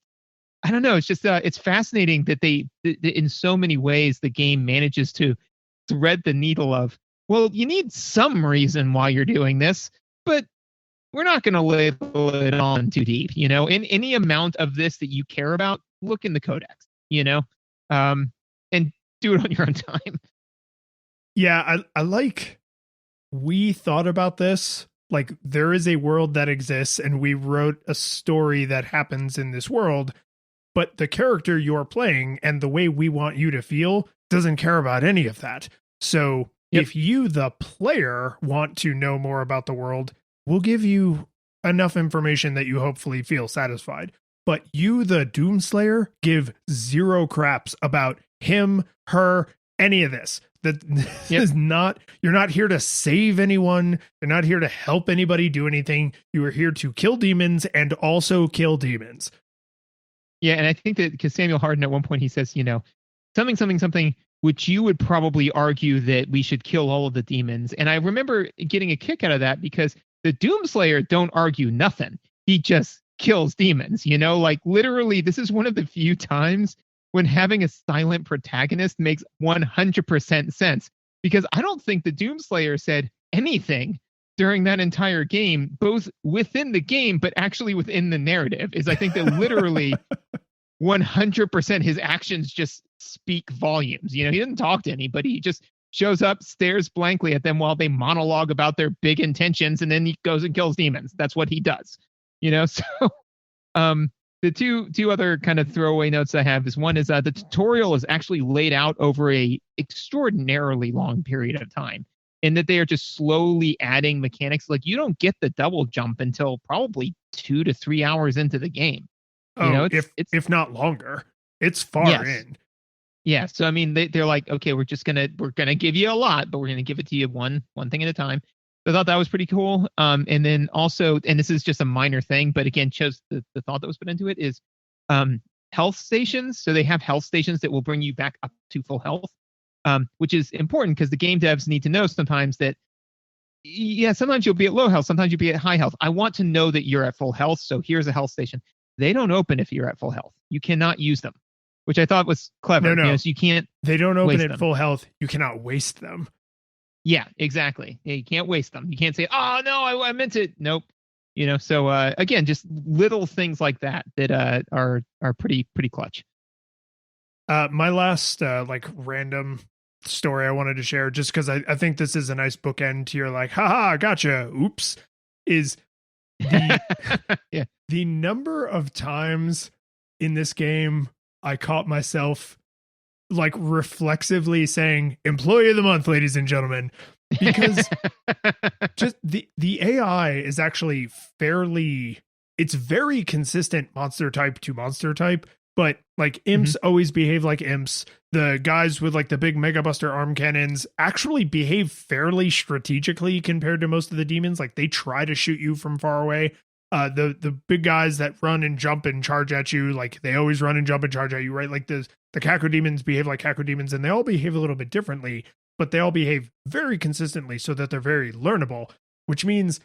I don't know. It's just it's fascinating that they in so many ways the game manages to thread the needle of, well, you need some reason why you're doing this, but we're not going to label it on too deep. In any amount of this that you care about, look in the codex, and do it on your own time. Yeah, I like, we thought about this. Like, there is a world that exists, and we wrote a story that happens in this world, but the character you're playing and the way we want you to feel doesn't care about any of that. So if you, the player, want to know more about the world, we'll give you enough information that you hopefully feel satisfied. But you, the Doomslayer, give zero craps about him, her, any of this. That is not, you're not here to save anyone. You're not here to help anybody do anything. You are here to kill demons and also kill demons. Yeah, and I think that because Samuel Hardin at one point he says, something, which you would probably argue that we should kill all of the demons. And I remember getting a kick out of that because the Doomslayer don't argue nothing. He just kills demons, like literally this is one of the few times when having a silent protagonist makes 100% sense, because I don't think the Doomslayer said anything during that entire game, both within the game, but actually within the narrative. I think that literally 100% his actions just speak volumes. He didn't talk to anybody. He just shows up, stares blankly at them while they monologue about their big intentions, and then he goes and kills demons. That's what he does. So the two other kind of throwaway notes I have is one is the tutorial is actually laid out over a extraordinarily long period of time. in that they are just slowly adding mechanics. Like you don't get the double jump until probably 2 to 3 hours into the game. You know, if not longer, it's far yes. in. Yeah. So I mean, they're like, okay, we're gonna give you a lot, but we're gonna give it to you one thing at a time. So I thought that was pretty cool. And then also, and this is just a minor thing, but again, shows the thought that was put into it is health stations. So they have health stations that will bring you back up to full health, which is important because the game devs need to know sometimes that, yeah, sometimes you'll be at low health, sometimes you'll be at high health. I want to know that you're at full health. So here's a health station. They don't open if you're at full health. You cannot use them, which I thought was clever. No. You know, so you can't. They don't open at them. full health. You cannot waste them. Yeah, exactly. Yeah, you can't waste them. You can't say, "Oh no, I meant it." Nope. You know. So again, just little things like that are pretty clutch. My last like random story I wanted to share, just because I think this is a nice bookend to your like, haha, gotcha, oops, is the the number of times in this game I caught myself like reflexively saying employee of the month, ladies and gentlemen, because just the AI is actually it's very consistent monster type to monster type, but like imps always behave like imps. The guys with like the big Mega Buster arm cannons actually behave fairly strategically compared to most of the demons. Like they try to shoot you from far away. The big guys that run and jump and charge at you, like they always run and jump and charge at you, right? Like the Caco demons behave like Caco demons, and they all behave a little bit differently, but they all behave very consistently so that they're very learnable, which means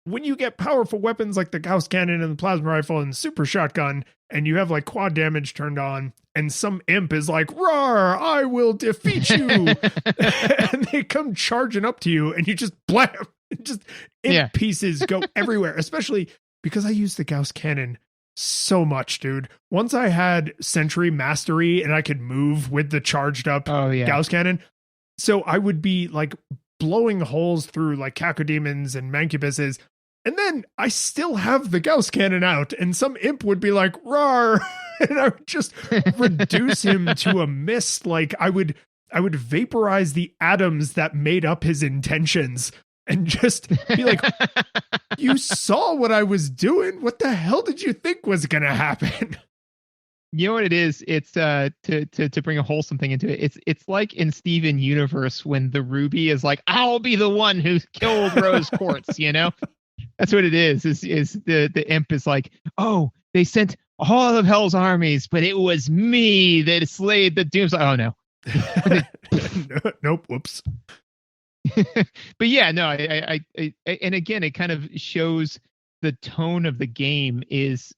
when you get powerful weapons like the Gauss cannon and the plasma rifle and super shotgun, and you have like quad damage turned on, and some imp is like, "Roar, I will defeat you," and they come charging up to you, and you just blam, just imp pieces go everywhere. Especially because I use the Gauss cannon so much, dude. Once I had Sentry Mastery and I could move with the charged up Gauss cannon, so I would be like blowing holes through like cacodemons and mancubuses, and then I still have the Gauss cannon out, and some imp would be like, "Rawr," and I would just reduce him to a mist. Like I would vaporize the atoms that made up his intentions and just be like, "You saw what I was doing. What the hell did you think was gonna happen?" You know what it is? It's to bring a wholesome thing into it. It's like in Steven Universe when the Ruby is like, "I'll be the one who killed Rose Quartz," you know? That's what it is the imp is like, "Oh, they sent all of Hell's armies, but it was me that slayed the Dooms." Oh no. Nope, whoops. But yeah, no, I and again, it kind of shows the tone of the game is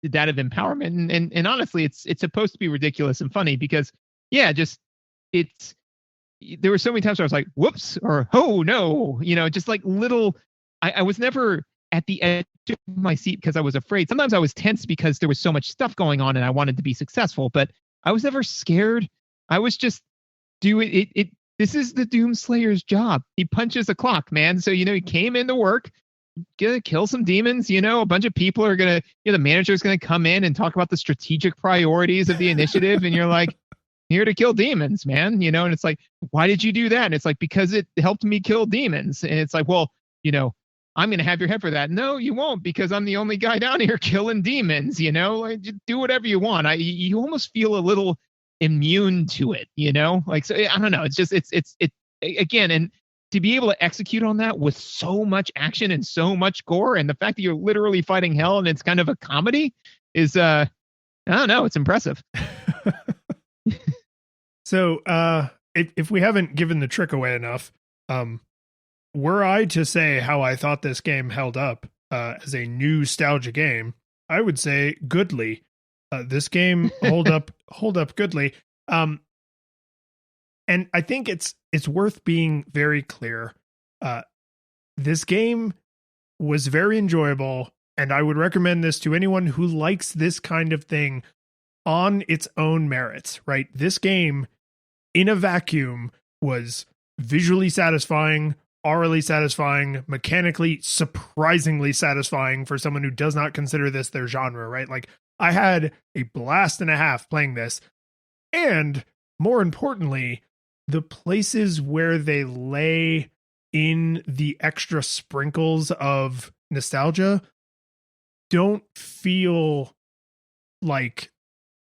that of empowerment, and honestly, it's supposed to be ridiculous and funny because there were so many times where I was like, "Whoops," or "Oh no," you know, just like little. I was never at the edge of my seat because I was afraid. Sometimes I was tense because there was so much stuff going on and I wanted to be successful, but I was never scared. I was just this is the Doomslayer's job. He punches a clock, man. So, you know, he came into work, gonna kill some demons, you know, a bunch of people are gonna, you know, the manager's gonna come in and talk about the strategic priorities of the initiative. And you're like, "Here to kill demons, man." You know, and it's like, "Why did you do that?" And it's like, "Because it helped me kill demons." And it's like, "Well, you know, I'm going to have your head for that." "No, you won't, because I'm the only guy down here killing demons." You know, like, just do whatever you want. You almost feel a little immune to it, you know, like, so I don't know. It's just, it again, and to be able to execute on that with so much action and so much gore, and the fact that you're literally fighting hell and it's kind of a comedy is, I don't know, it's impressive. So, if we haven't given the trick away enough, were I to say how I thought this game held up as a NEWstalgia game, I would say goodly. This game hold up goodly. And I think it's worth being very clear. This game was very enjoyable, and I would recommend this to anyone who likes this kind of thing on its own merits, right? This game in a vacuum was visually satisfying, aurally satisfying, mechanically surprisingly satisfying for someone who does not consider this their genre, right? Like, I had a blast and a half playing this, and more importantly, the places where they lay in the extra sprinkles of nostalgia don't feel like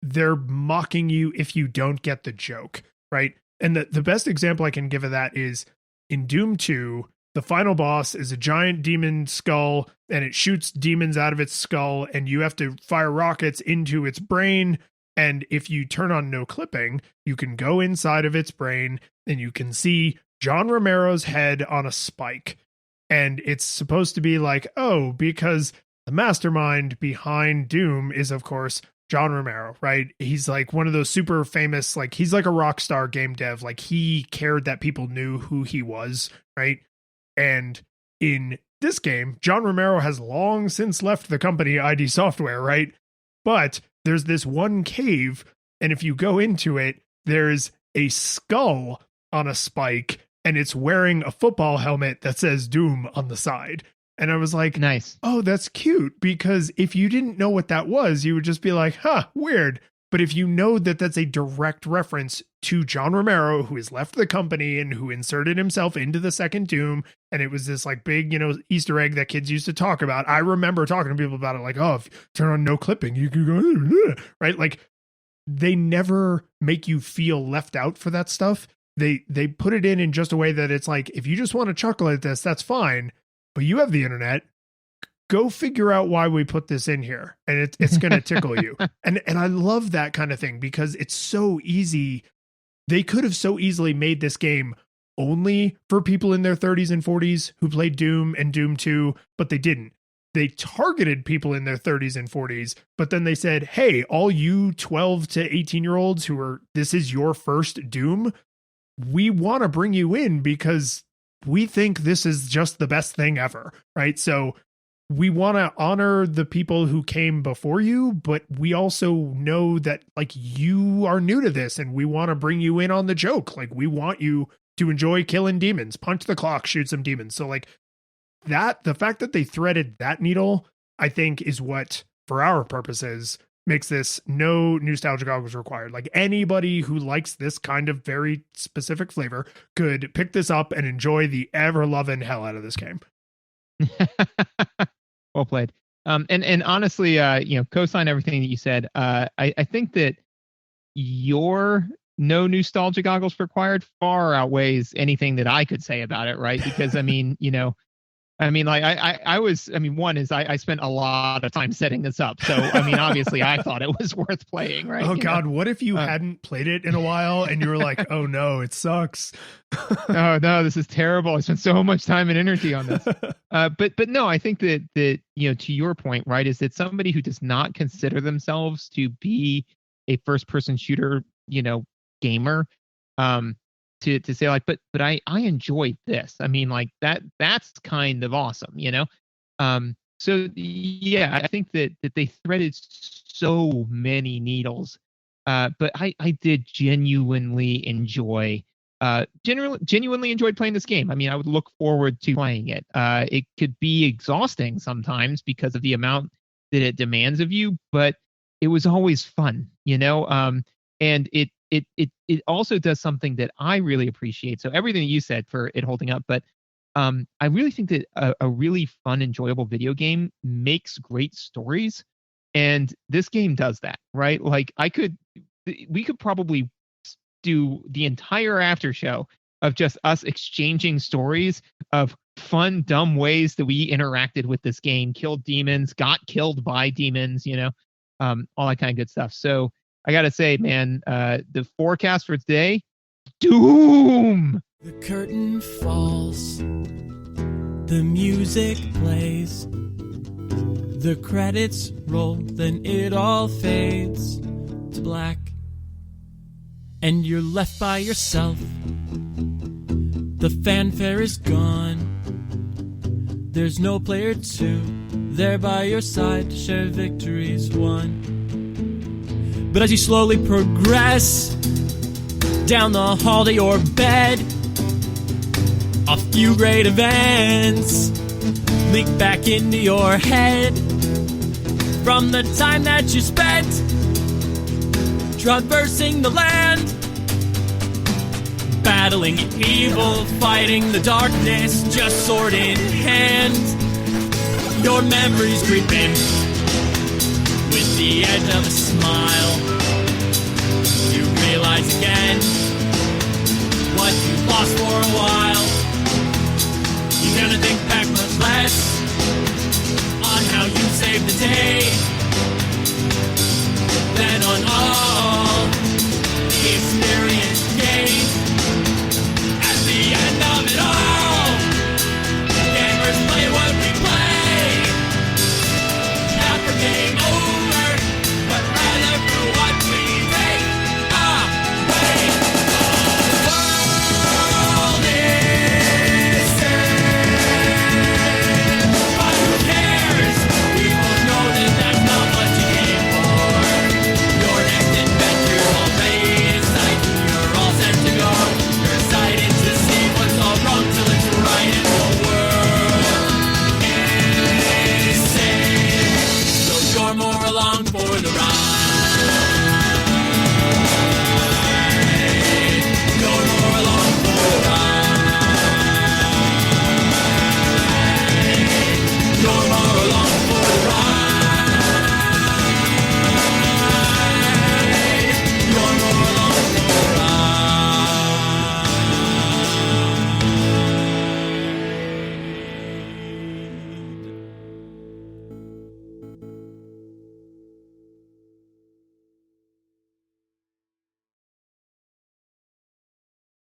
they're mocking you if you don't get the joke, right? And the best example I can give of that is in Doom 2, the final boss is a giant demon skull and it shoots demons out of its skull and you have to fire rockets into its brain. And if you turn on no clipping, you can go inside of its brain and you can see John Romero's head on a spike. And it's supposed to be like, oh, because the mastermind behind Doom is, of course, John Romero, right? He's like one of those super famous, like he's like a rock star game dev. Like he cared that people knew who he was, right? And in this game, John Romero has long since left the company ID Software, right? But there's this one cave, and if you go into it, there's a skull on a spike, and it's wearing a football helmet that says Doom on the side. And I was like, nice. Oh, that's cute. Because if you didn't know what that was, you would just be like, huh, weird. But if you know that that's a direct reference to John Romero, who has left the company and who inserted himself into the second Doom, and it was this like big, Easter egg that kids used to talk about. I remember talking to people about it, like, oh, if you turn on no clipping, you can go, right? Like they never make you feel left out for that stuff. They put it in just a way that it's like, if you just want to chuckle at this, that's fine. But you have the internet. Go figure out why we put this in here, and it's going to tickle you. And I love that kind of thing because it's so easy. They could have so easily made this game only for people in their 30s and 40s who played Doom and Doom 2, but they didn't. They targeted people in their 30s and 40s, but then they said, hey, all you 12 to 18-year-olds this is your first Doom, we want to bring you in because we think this is just the best thing ever, right? So we want to honor the people who came before you, but we also know that like you are new to this and we want to bring you in on the joke. Like we want you to enjoy killing demons, punch the clock, shoot some demons. So like the fact that they threaded that needle, I think is what, for our purposes, makes this no nostalgia goggles required. Like anybody who likes this kind of very specific flavor could pick this up and enjoy the ever loving hell out of this game. Well played. And honestly, co-sign everything that you said. I think that your no nostalgia goggles required far outweighs anything that I could say about it, right? Because one is I spent a lot of time setting this up. So, obviously I thought it was worth playing, right? Oh God, what if you hadn't played it in a while and you were like, oh no, it sucks. Oh no, this is terrible. I spent so much time and energy on this. But no, I think that, to your point, right, is that somebody who does not consider themselves to be a first person shooter, gamer, to say like, but I enjoy this. That's kind of awesome, So yeah, I think that they threaded so many needles, but I did genuinely enjoy playing this game. I would look forward to playing it. It could be exhausting sometimes because of the amount that it demands of you, but it was always fun, and it also does something that I really appreciate. So everything that you said for it holding up, but I really think that a really fun, enjoyable video game makes great stories. And this game does that, right? Like we could probably do the entire after show of just us exchanging stories of fun, dumb ways that we interacted with this game, killed demons, got killed by demons, all that kind of good stuff. So I got to say, man, the forecast for today, Doom! The curtain falls, the music plays, the credits roll, then it all fades to black. And you're left by yourself, the fanfare is gone, there's no player two there by your side to share victories won. But as you slowly progress down the hall to your bed, a few great events leak back into your head from the time that you spent traversing the land, battling evil, fighting the darkness, just sword in hand. Your memories creeping with the edge of a smile. You realize again what you lost for a while. You're gonna think back much less